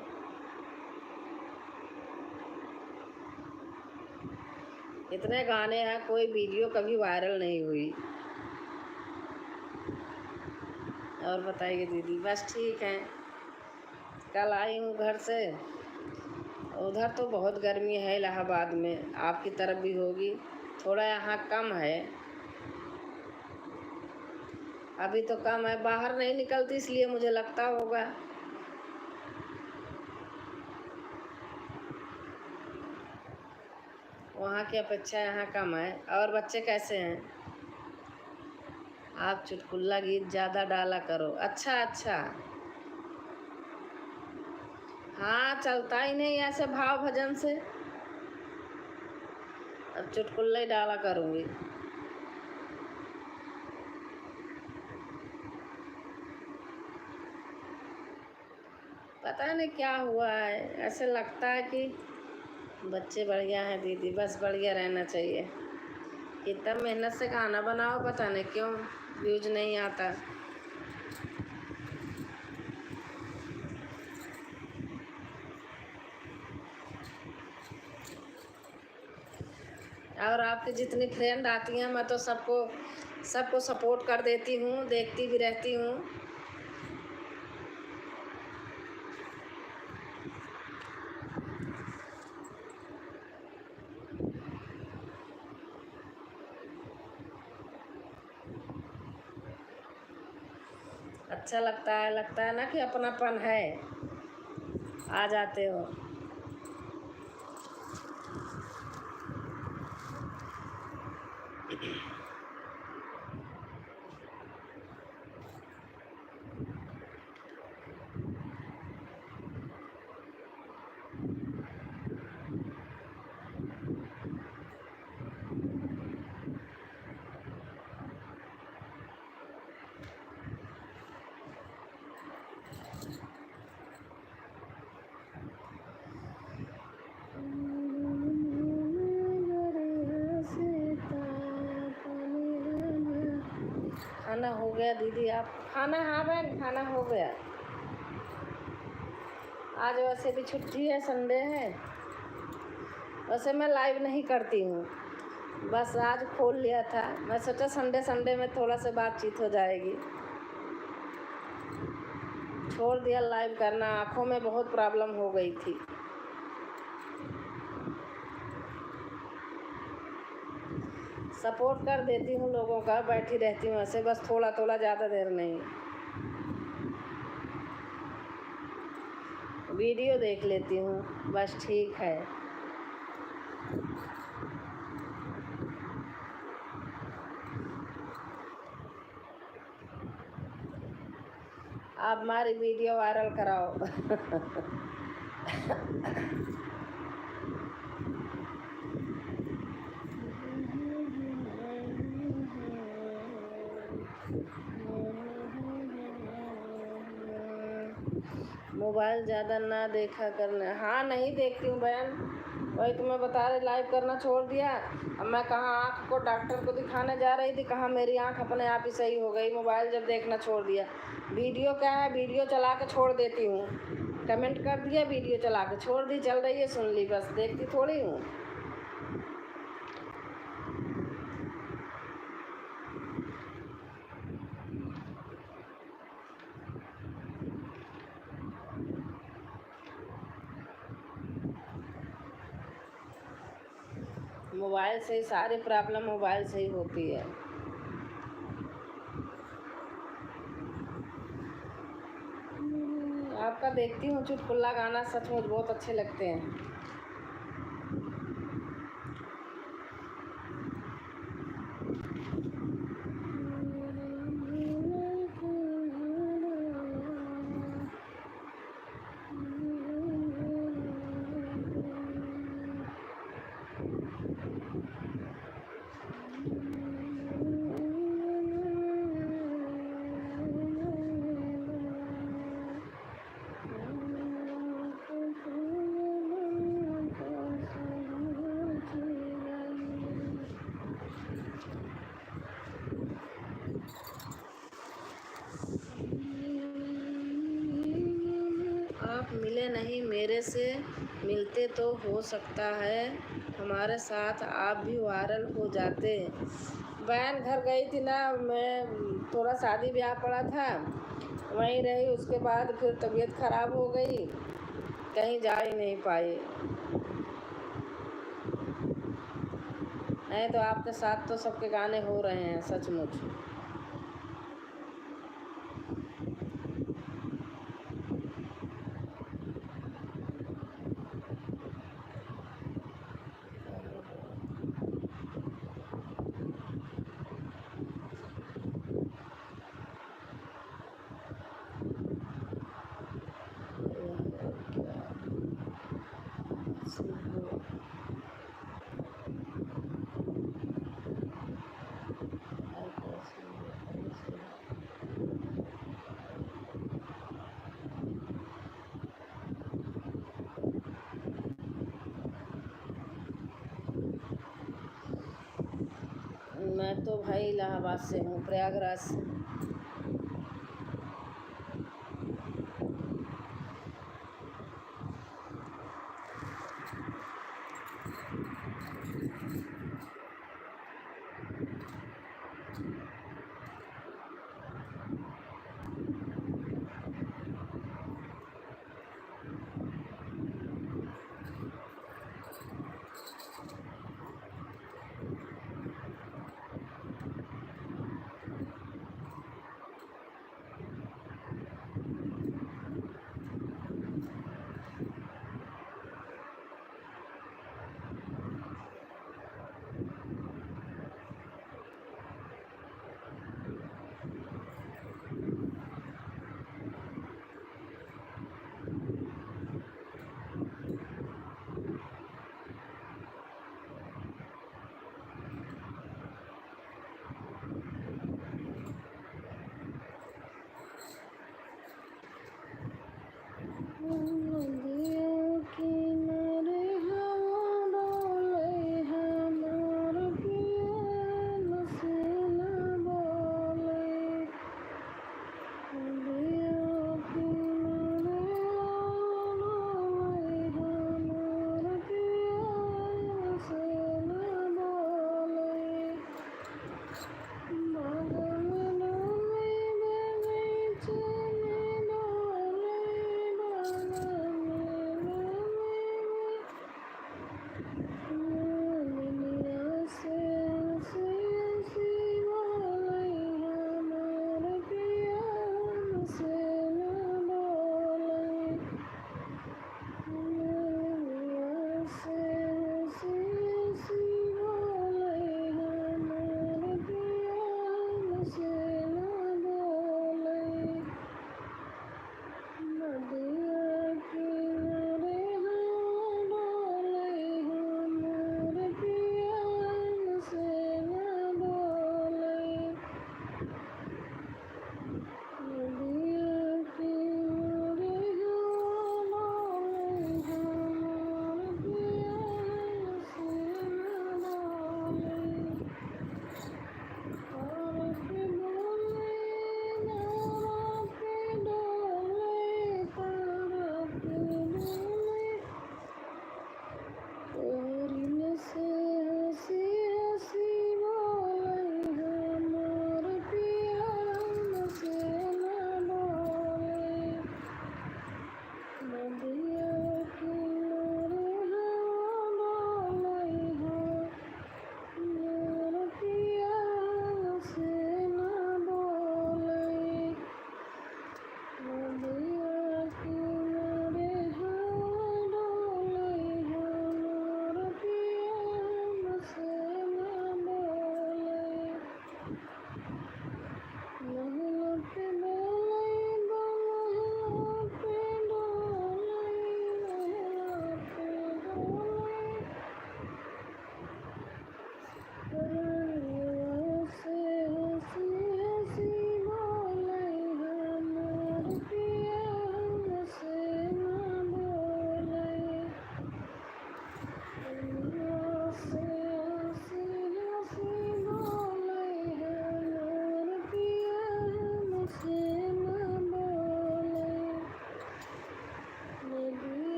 इतने गाने हैं, कोई वीडियो कभी वायरल नहीं हुई। और बताइए दीदी? बस ठीक है। कल आई हूँ घर से। उधर तो बहुत गर्मी है इलाहाबाद में, आपकी तरफ भी होगी, थोड़ा यहाँ कम है। अभी तो कम है, बाहर नहीं निकलती इसलिए मुझे लगता होगा। वहाँ की अपेक्षा यहाँ कम है। और बच्चे कैसे हैं? आप चुटकुला गीत ज़्यादा डाला करो। अच्छा अच्छा। हाँ, चलता ही नहीं ऐसे भाव भजन से। अब चुटकुला ही डाला करूँगी। पता नहीं क्या हुआ है, ऐसे लगता है कि बच्चे बढ़िया हैं दीदी, बस बढ़िया रहना चाहिए। कितना मेहनत से खाना बनाओ, पता नहीं क्यों व्यूज नहीं आता। और आपकी जितनी फ्रेंड आती हैं, मैं तो सबको सपोर्ट कर देती हूँ, देखती भी रहती हूँ। अच्छा लगता है ना कि अपनापन है, आ जाते हो। खाना हो गया दीदी? आप खाना? हाँ बहन, खाना हो गया। आज वैसे भी छुट्टी है, संडे है। वैसे मैं लाइव नहीं करती हूँ, बस आज खोल लिया था। मैं सोचा संडे में थोड़ा सा बातचीत हो जाएगी। छोड़ दिया लाइव करना, आँखों में बहुत प्रॉब्लम हो गई थी। सपोर्ट कर देती हूँ लोगों का, बैठी रहती हूँ ऐसे, बस थोड़ा थोड़ा, ज़्यादा देर नहीं। वीडियो देख लेती हूँ, बस ठीक है। आप हमारी वीडियो वायरल कराओ। मोबाइल ज़्यादा ना देखा करना। हाँ, नहीं देखती हूँ बहन, वही तो मैं बता रही, लाइव करना छोड़ दिया। अब मैं कहाँ आँख को डॉक्टर को दिखाने जा रही थी, कहाँ मेरी आँख अपने आप ही सही हो गई, मोबाइल जब देखना छोड़ दिया। वीडियो क्या है, वीडियो चला के छोड़ देती हूँ, कमेंट कर दिया, वीडियो चला के छोड़ दी, चल रही है सुन ली, बस देखती थोड़ी हूँ। मोबाइल से ही सारी प्रॉब्लम मोबाइल से ही होती है। आपका देखती हूँ चुटकुला गाना, सचमुच बहुत अच्छे लगते हैं। आप मिले नहीं मेरे से, मिलते तो हो सकता है हमारे साथ आप भी वायरल हो जाते। बहन घर गई थी ना, मैं थोड़ा शादी ब्याह पड़ा था, वहीं रही। उसके बाद फिर तबीयत खराब हो गई, कहीं जा ही नहीं पाई। नहीं तो आपके साथ तो सबके गाने हो रहे हैं सचमुच। मैं तो भाई इलाहाबाद से हूँ, प्रयागराज से।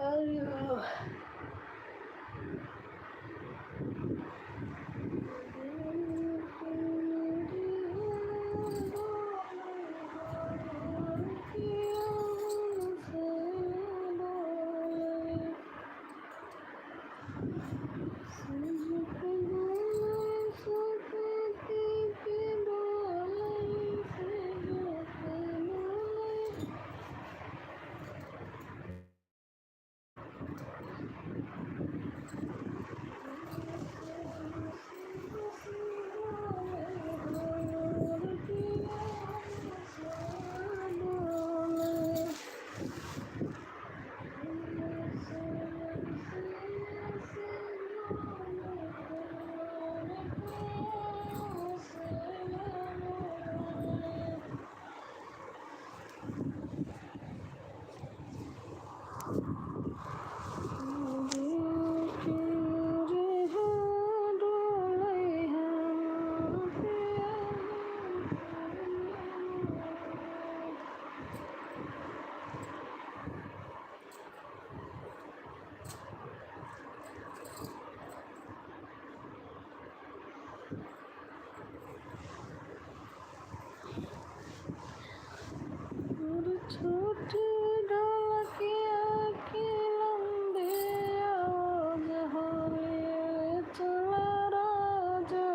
अयो छोटी ढोलकिया की लंबी आवाज हमें चला राजा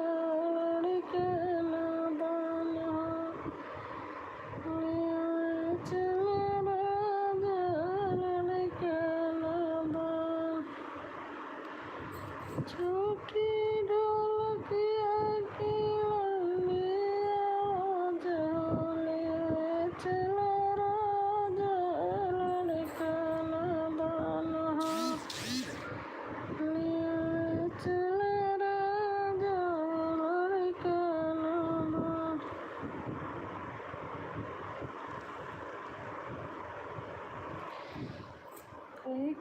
लड़के नादान हमें चला राजा लड़के नादान छोटी ढोलकिया की लंबी आवाज हमें चला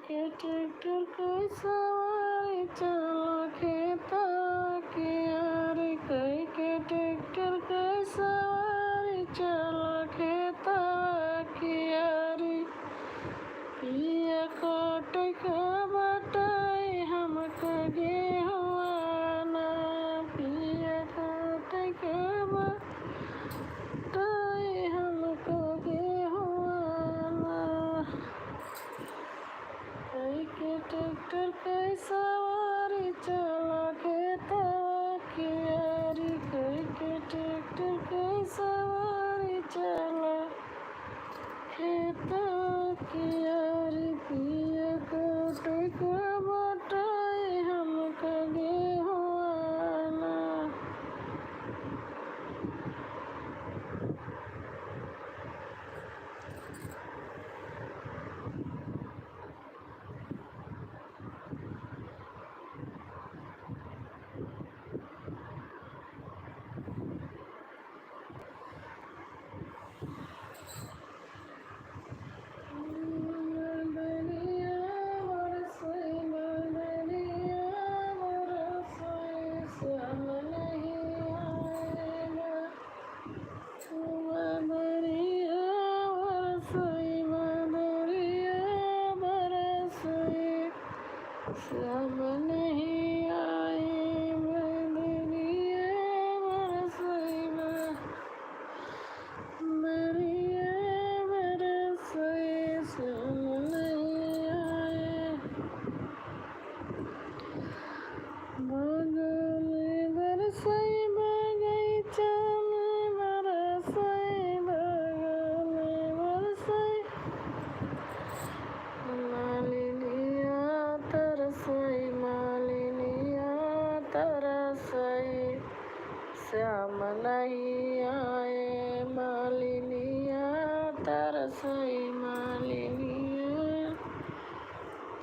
के ट्रैक्टर कोई सवारी चला खेता की यारी कई के ट्रैक्टर कोई सवारी चला खेता की यारी पिया काट के बटाई हमको गेहुआना पिया काट के बटाई हमको गेहुआना कई के ट्रैक्टर कई सवारी चला खेता की यारी कई के ट्रैक्टर कई सवारी चला खेता की यारी पिया काट के बटाई हमको गेहुआना सब नहीं आई बदरिया बरसई बदरिया बरसई सब नहीं आए बगल बरसई बगीचा में बरसई बगल बरसई मालिनिया तरसई मालिनिया तरसई श्याम नहीं आए मालिनिया तरसई मालिनिया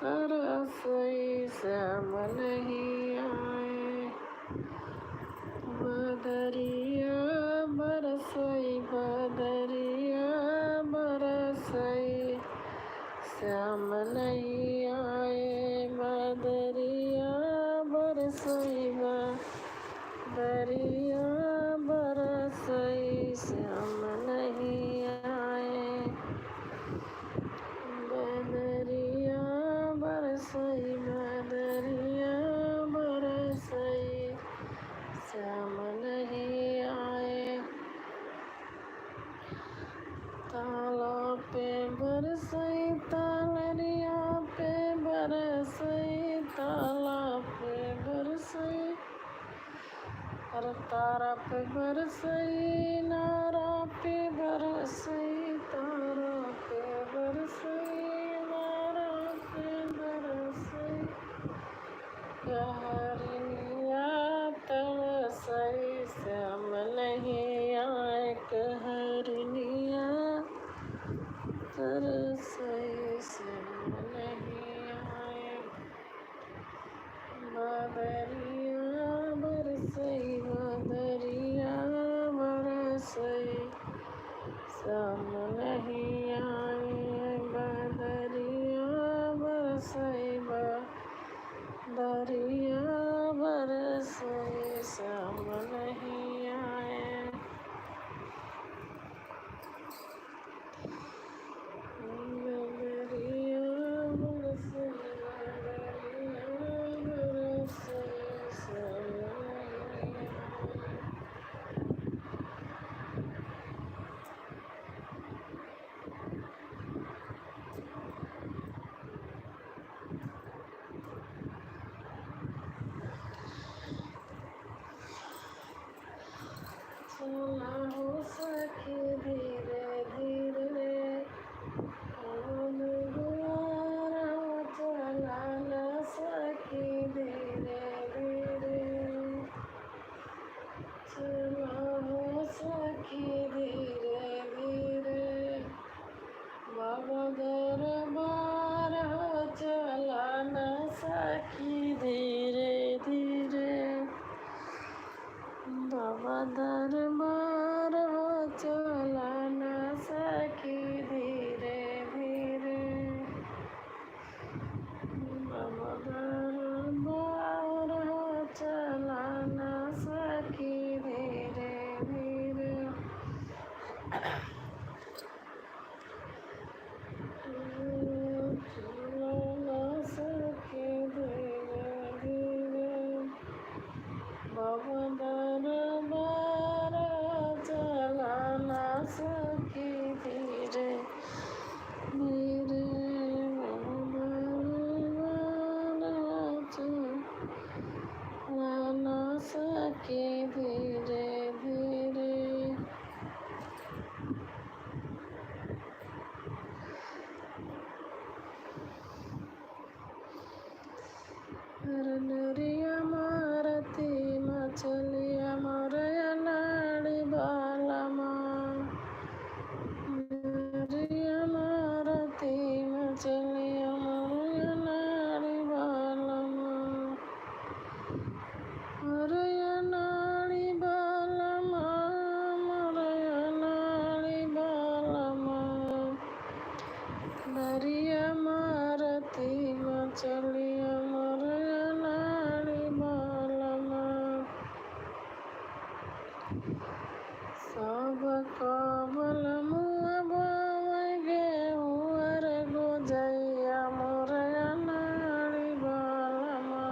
तरसई श्याम नहीं आए बदरिया बरसई बदरिया बरसई श्याम नहीं आए बदरिया बरसई बदरिया बरसई श्याम नहीं आए बदरिया बरसई नारा पे बरसई तारा पे बरसई नारा पे बरसई कहरिया तरसई श्याम नहीं आए कहरिया तरसई श्याम नहीं आए बदरिया बरसई बदरिया बरसई श्याम नहीं आए बदरिया बरसई बदरिया बरसई श्याम नहीं आए बदरिया बरसई बदरिया बरसई श्याम नहीं आए चला हो सखी धीरे धीरे कौन गुआरा चला न सखी धीरे धीरे चला हो सखी धीरे धीरे बाबा दरबार चला न सखी धीरे धीरे बाबा दरबार चला न सखी धीरे धीरे बाबा दरबार चला न सखी धीरे धीरे चला न सखी धीरे धीरे बाबा दरबार चला न सखी धीरे धीरे बाबा दरबार चला न सखी धीरे धीरे नरिया मारती मछलिया मरया नाड़ी बालमा नरिया मारती मछलिया मरया नाड़ी बालमा मरया नाड़ी बालमा मरया नाड़ी बालमा नरिया मारती मछलिया मरया नाड़ी बालमा सब कबल मुआ बावै गेहुअर गोजैया मरया नाड़ी बालमा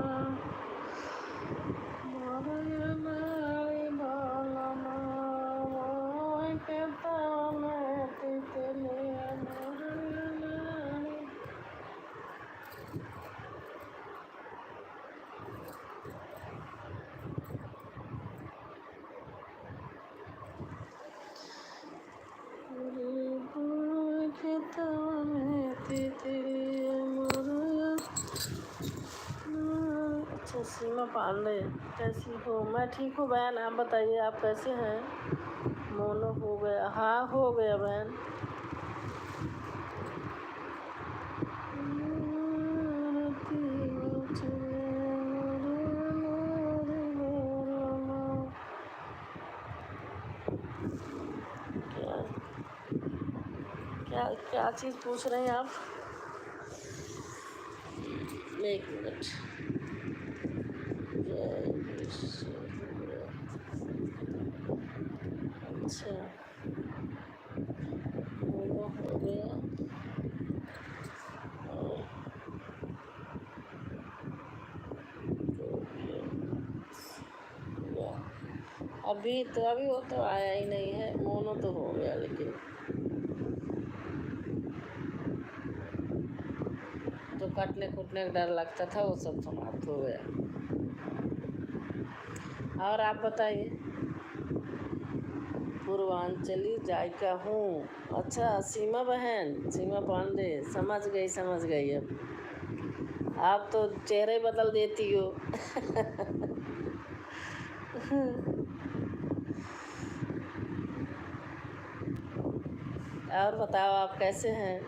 मरया नाड़ी बालमा बावै के तने तितलिया मरया नाड़ी खेतवा में तितलिया मरया अच्छा सीमा पांडे कैसी हो? मैं ठीक हूँ बहन, आप बताइए आप कैसे हैं? मोनो हो गया? हाँ हो गया बहन। क्या क्या क्या चीज़ पूछ रहे हैं आप? एक मिनट। जय विश्व। अच्छा मोनो हो गया और अभी वो तो आया ही नहीं है। मोनो तो हो गया लेकिन जो काटने कूटने का डर लगता था वो सब समाप्त हो गया। और आप बताइए। पूर्वांचली जायका हूँ। अच्छा, सीमा बहन, सीमा पांडे, समझ गई अब। आप तो चेहरे बदल देती हो। और बताओ, आप कैसे हैं?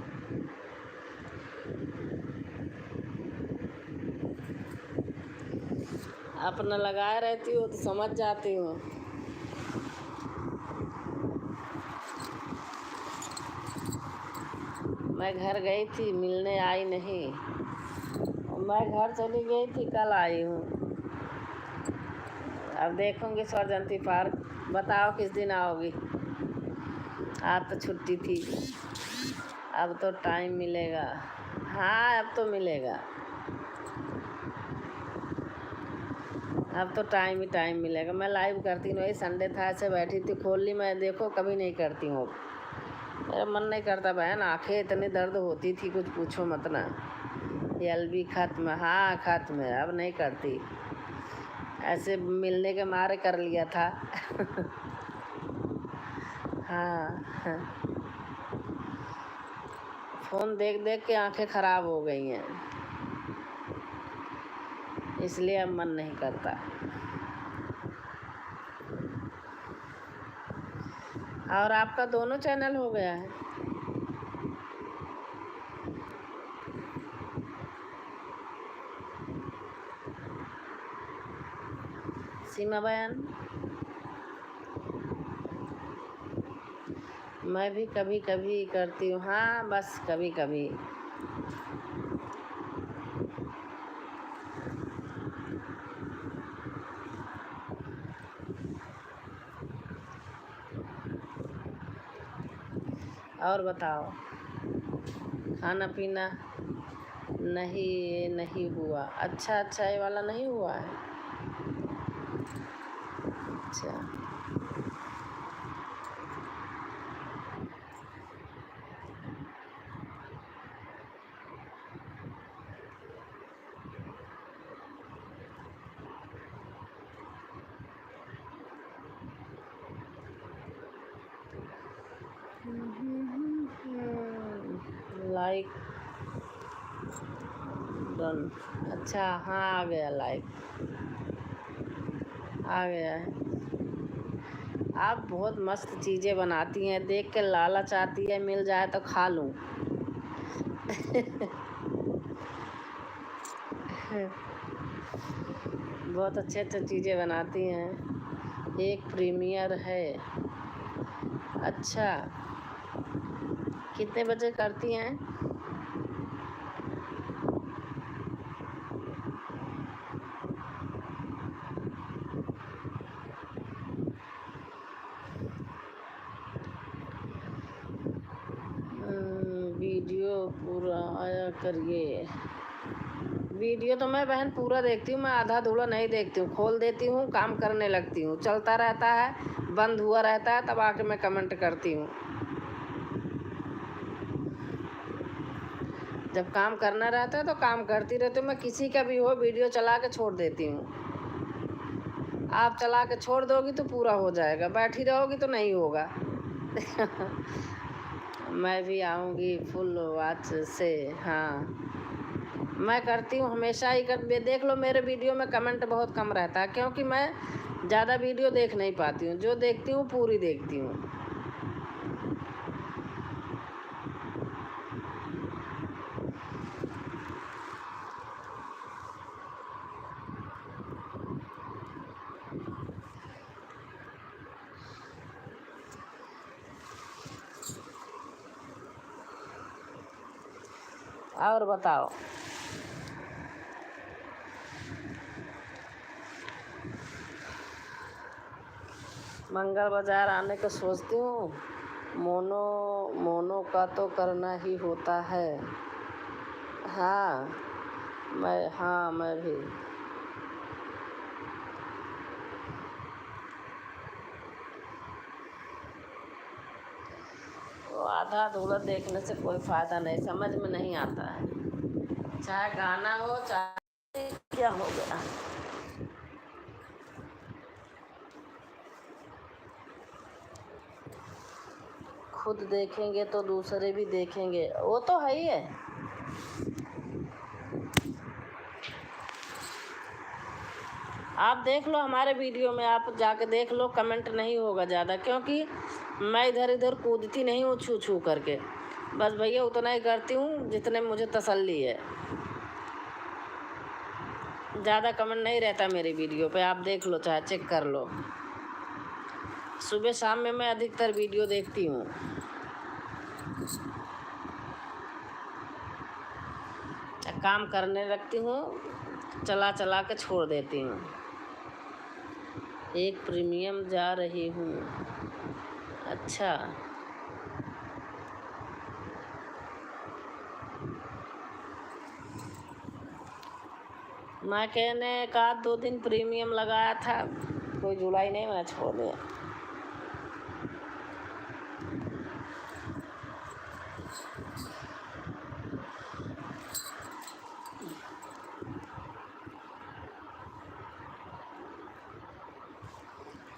अपना लगाए रहती हो तो समझ जाती हूँ। मैं घर गई थी, मिलने आई नहीं। मैं घर चली गई थी, कल आई हूँ। अब देखूंगी सरजंती पार्क। बताओ किस दिन आओगी? आज तो छुट्टी थी, अब तो टाइम मिलेगा। हाँ, अब तो मिलेगा। अब तो टाइम ही टाइम मिलेगा। मैं लाइव करती हूँ, वही संडे था, ऐसे बैठी थी, खोल ली। मैं देखो कभी नहीं करती हूँ, मेरा मन नहीं करता बहन। आंखें इतनी दर्द होती थी, कुछ पूछो मत ना। एलबी खत्म, हाँ खत्म है, अब नहीं करती। ऐसे मिलने के मारे कर लिया था। हाँ, हाँ। फ़ोन देख देख के आंखें ख़राब हो गई हैं, इसलिए अब मन नहीं करता। और आपका दोनों चैनल हो गया है? सीमा बहन, मैं भी कभी कभी करती हूँ। हाँ, बस कभी कभी। और बताओ, खाना पीना? नहीं हुआ। अच्छा, ये वाला नहीं हुआ है। अच्छा, लाइक डन। अच्छा, हाँ आ गया, लाइक आ गया है। आप बहुत मस्त चीज़ें बनाती हैं, देख के लालच आती है, मिल जाए तो खा लूँ। बहुत अच्छे चीज़ें बनाती हैं। एक प्रीमियर है। अच्छा, कितने बजे करती हैं? वीडियो पूरा आया करिए। वीडियो तो मैं बहन पूरा देखती हूँ, मैं आधा अधूरा नहीं देखती हूँ। खोल देती हूँ, काम करने लगती हूँ, चलता रहता है, बंद हुआ रहता है, तब आके मैं कमेंट करती हूँ। जब काम करना रहता है तो काम करती रहती हूँ। मैं किसी का भी हो, वीडियो चला के छोड़ देती हूँ। आप चला के छोड़ दोगी तो पूरा हो जाएगा, बैठी रहोगी तो नहीं होगा। मैं भी आऊँगी फुल वॉच से। हाँ, मैं करती हूँ, हमेशा ही देख लो मेरे वीडियो में कमेंट बहुत कम रहता है, क्योंकि मैं ज़्यादा वीडियो देख नहीं पाती हूँ। जो देखती हूँ पूरी देखती हूँ। और बताओ, मंगल बाज़ार आने का सोचती हूँ। मोनो का तो करना ही होता है। हाँ, मैं भी। वो आधा अधूरा देखने से कोई फ़ायदा नहीं, समझ में नहीं आता है। चाहे गाना हो, चाहे क्या हो गया। खुद देखेंगे तो दूसरे भी देखेंगे, वो तो है ही है। आप देख लो हमारे वीडियो में, आप जाके देख लो, कमेंट नहीं होगा ज़्यादा, क्योंकि मैं इधर इधर कूदती नहीं हूँ छू छू करके। बस भैया उतना ही करती हूँ जितने मुझे तसल्ली है। ज़्यादा कमेंट नहीं रहता मेरी वीडियो पे, आप देख लो, चाहे चेक कर लो। सुबह शाम में मैं अधिकतर वीडियो देखती हूँ। काम करने लगती हूँ, चला चला के छोड़ देती हूँ। एक प्रीमियम जा रही हूँ। अच्छा, मैं कहने एक आध 2 दिन प्रीमियम लगाया था, कोई जुलाई नहीं, मैं छोड़ दिया।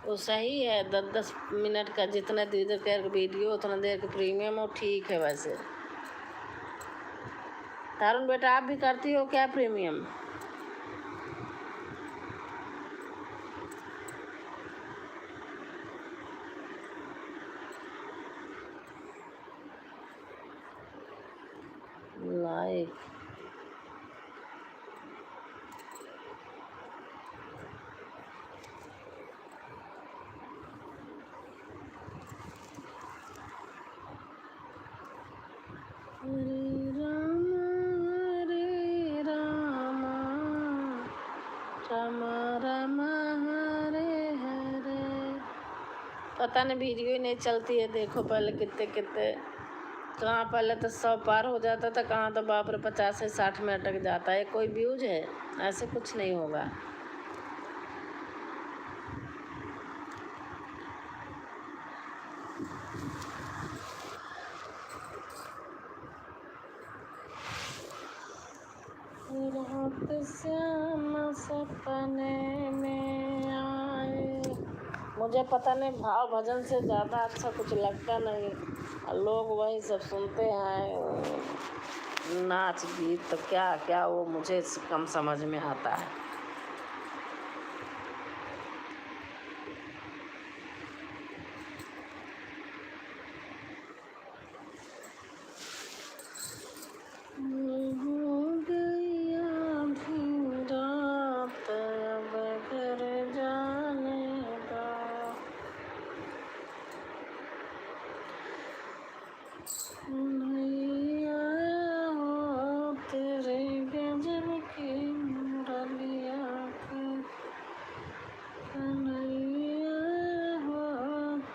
वो सही है, 10-10 मिनट का, जितना देर का वीडियो उतना देर का प्रीमियम हो, ठीक है। वैसे तारुण बेटा, आप भी करती हो क्या प्रीमियम? लाइक हरे राम राम राम हरे हरे। पता नहीं वीडियो ही नहीं चलती है। देखो पहले कितने कितने, कहाँ पहले तो 100 पार हो जाता था, कहाँ तो बाप रे 50 से 60 में अटक जाता है। कोई व्यूज है? ऐसे कुछ नहीं होगा। रात श्याम सपने में आए। मुझे पता नहीं, भाव भजन से ज़्यादा अच्छा कुछ लगता नहीं, लोग वही सब सुनते हैं, नाच गीत, तो क्या क्या वो मुझे कम समझ में आता है। हो गई आधी रात, अब घर जाने दो। नैया हो तेरे गजब की मुरलिया के, कन्हैया हो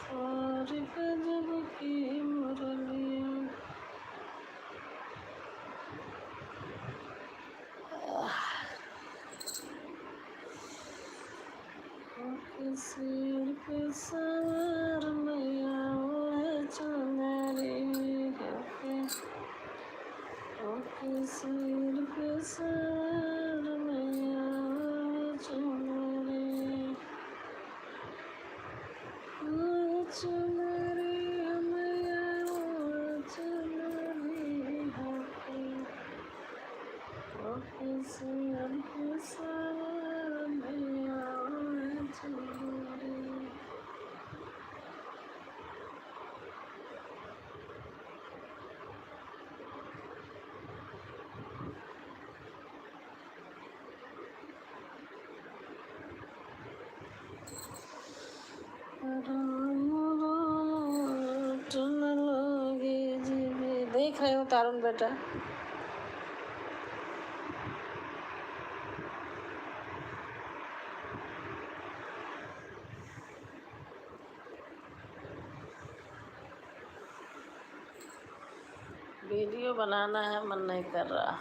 तेरे गजब की मुरलिया। सिर पे सवार मैया वो चुनरी है, सिर पे सवार मैया वो चुनरी, वो चुनरी मैया वो चुनरी है, सिर पे सवार मैया वो चुनरी। देख रहे हो तारुण बेटा? वीडियो बनाना है, मन नहीं कर रहा।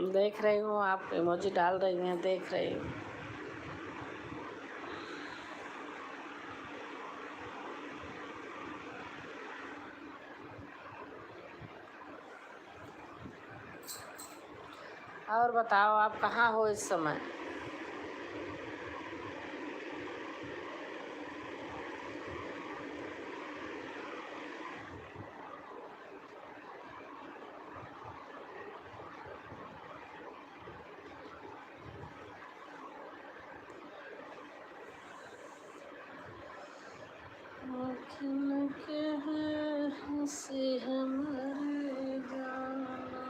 देख रही हूँ आप इमोजी डाल रही हैं, देख रही हूँ। और बताओ आप कहाँ हो इस समय? आँखों के है हंसी हमारे जाना,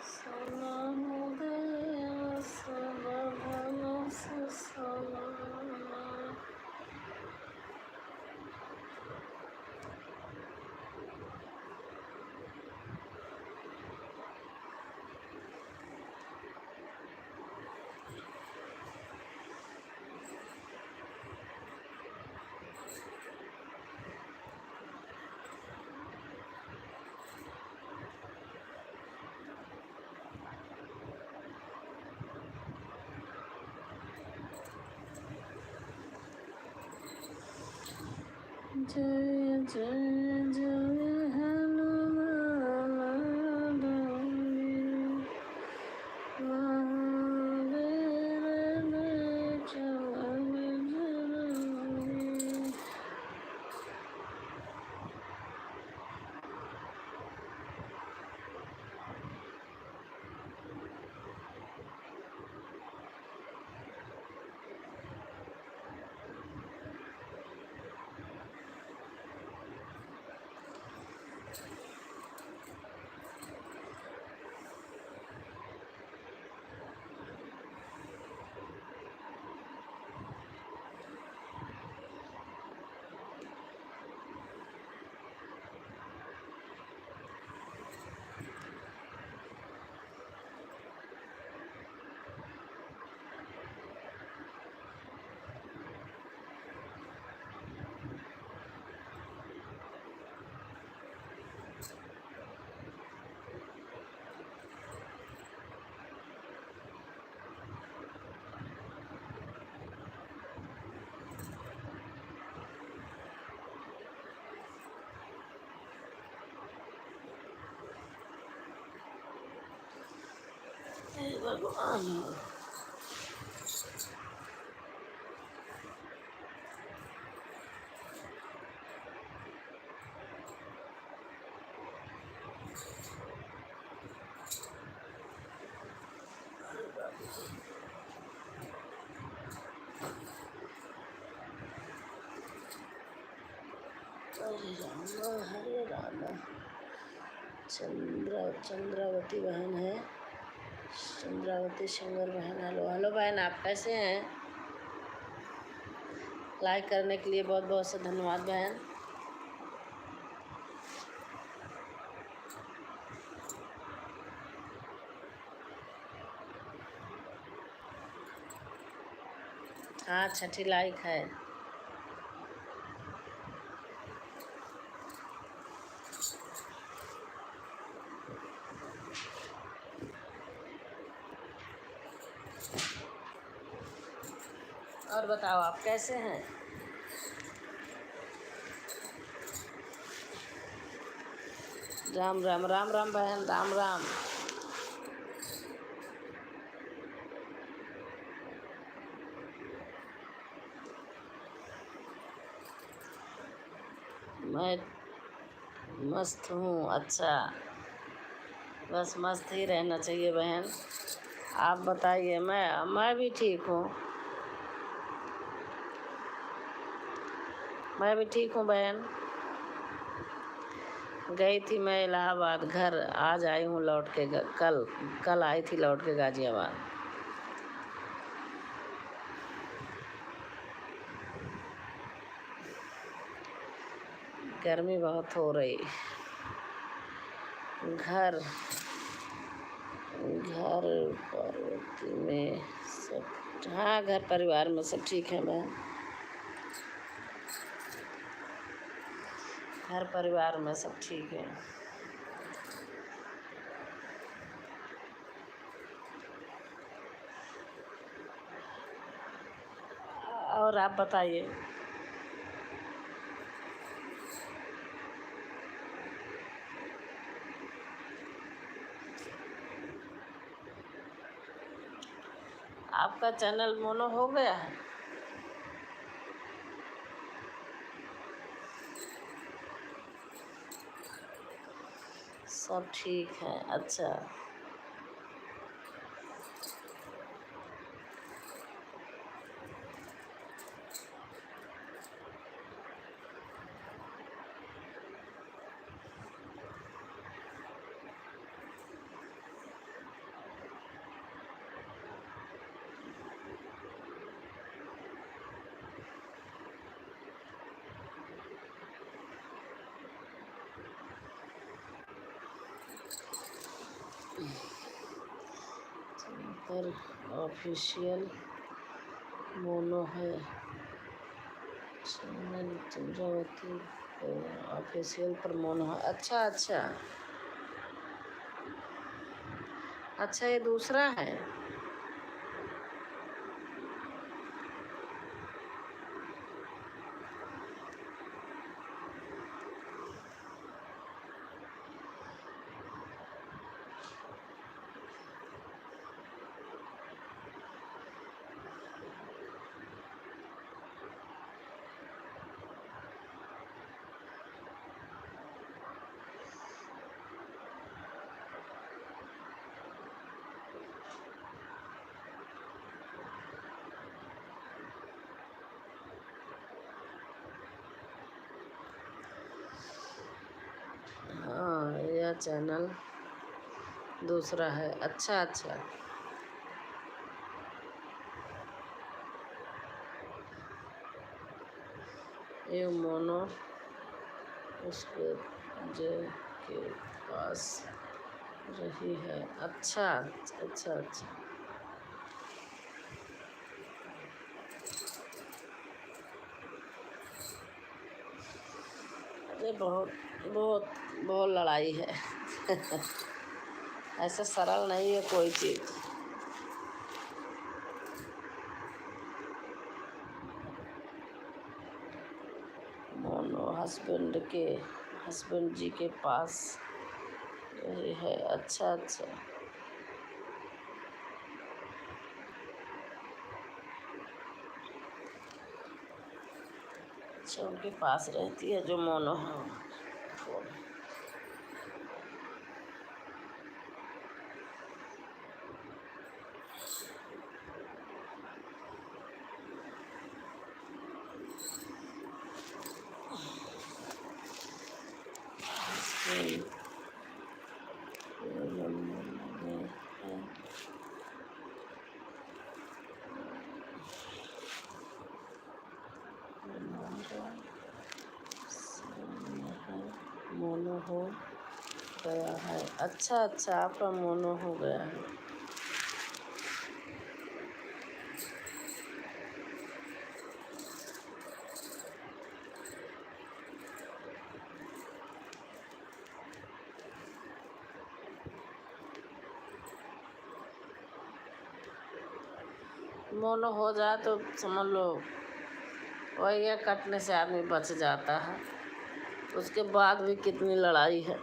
सोना हो गया सब भला से सलाना। जय जय जय हनुमान डोली, महावीर ने चल जरूरी। हे भगवान। हरे राम हरे राम। चंद्रावती बहन है, चंद्रावती सिंगर बहन। हेलो हेलो बहन, आप कैसे हैं? लाइक करने के लिए बहुत बहुत से धन्यवाद बहन। हाँ, छठी लाइक है। और बताओ आप कैसे हैं? राम राम राम राम बहन, राम राम। मैं मस्त हूँ। अच्छा, बस मस्त ही रहना चाहिए बहन। आप बताइए। मैं भी ठीक हूँ। मैं भी ठीक हूँ बहन। गई थी मैं इलाहाबाद, घर आज आई हूँ लौट के। कल आई थी लौट के गाजियाबाद। गर्मी बहुत हो रही। घर पार्वती में सब, हाँ घर परिवार में सब ठीक है बहन। घर परिवार में सब ठीक है। और आप बताइए। आपका चैनल मोनो हो गया है? सब ठीक है। अच्छा, पर ऑफिशियल मोनो है चैनल चंद्रावती ऑफिशियल पर मोनो है। अच्छा अच्छा अच्छा, ये दूसरा है। हाँ, यह चैनल दूसरा है। अच्छा अच्छा, ये मोनो उसके जे के पास रही है। अच्छा अच्छा अच्छा, अरे बहुत बहुत बहुत लड़ाई है। ऐसा सरल नहीं है कोई चीज़। मोनो हस्बैंड जी के पास रही है। अच्छा अच्छा अच्छा, उनके पास रहती है जो मोनो है फोन। मोनो हो गया है। अच्छा अच्छा, आपका मोनो हो गया है। मोनो हो जाए तो समझ लो वही है, कटने से आदमी बच जाता है। उसके बाद भी कितनी लड़ाई है।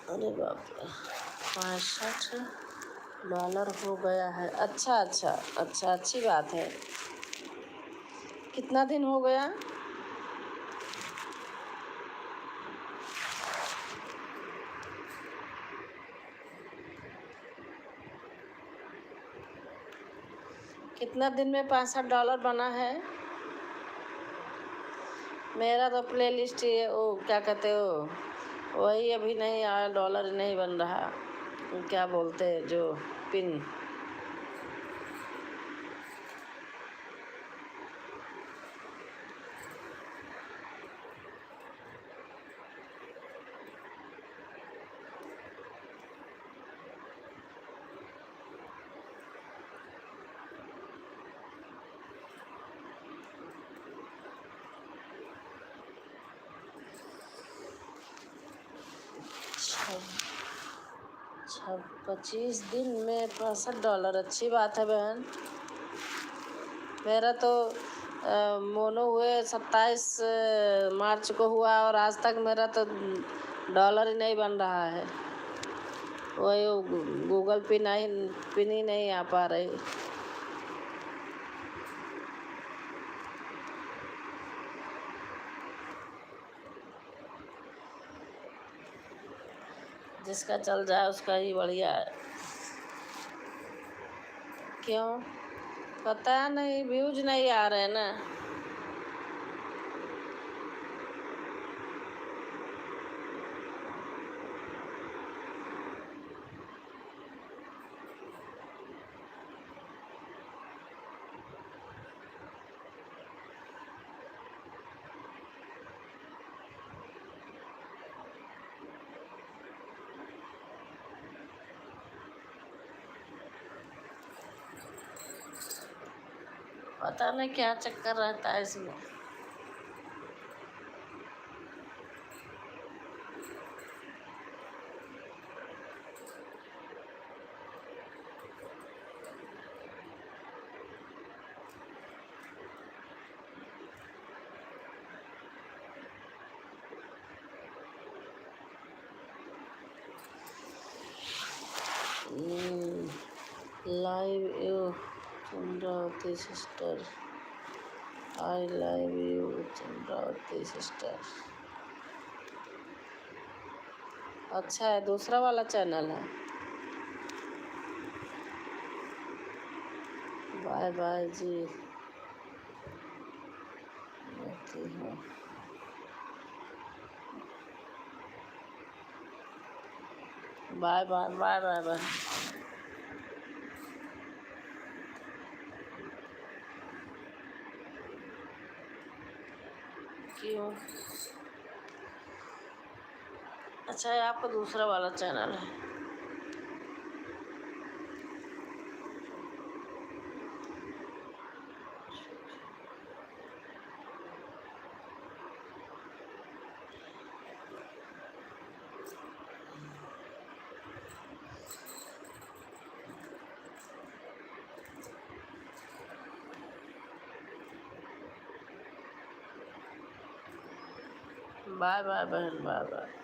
अरे बाप रे, $65 हो गया है। अच्छा अच्छा अच्छा, अच्छी बात है। कितना दिन हो गया? कितना दिन में $65 बना है? मेरा तो प्ले लिस्ट वो क्या कहते हो, वही अभी नहीं आया, डॉलर नहीं बन रहा, क्या बोलते हैं जो पिन। छः 25 दिन में $65, अच्छी बात है बहन। मेरा तो मोनो हुए 27 मार्च को हुआ और आज तक मेरा तो डॉलर ही नहीं बन रहा है। वही गूगल पिन ही नहीं आ पा रही। जिसका चल जाए उसका ही बढ़िया है। क्यों पता नहीं, व्यूज नहीं आ रहे ना। पता नहीं क्या चक्कर रहता है इसमें। Live you Chandravati sister, I love you Chandravati sister. अच्छा है, दूसरा वाला चैनल है। बाय बाय जी, रहती हूँ। Bye bye bye bye bye. क्यों? अच्छा है, आपका दूसरा वाला चैनल है। बाय बाय बहन, बाय बाय।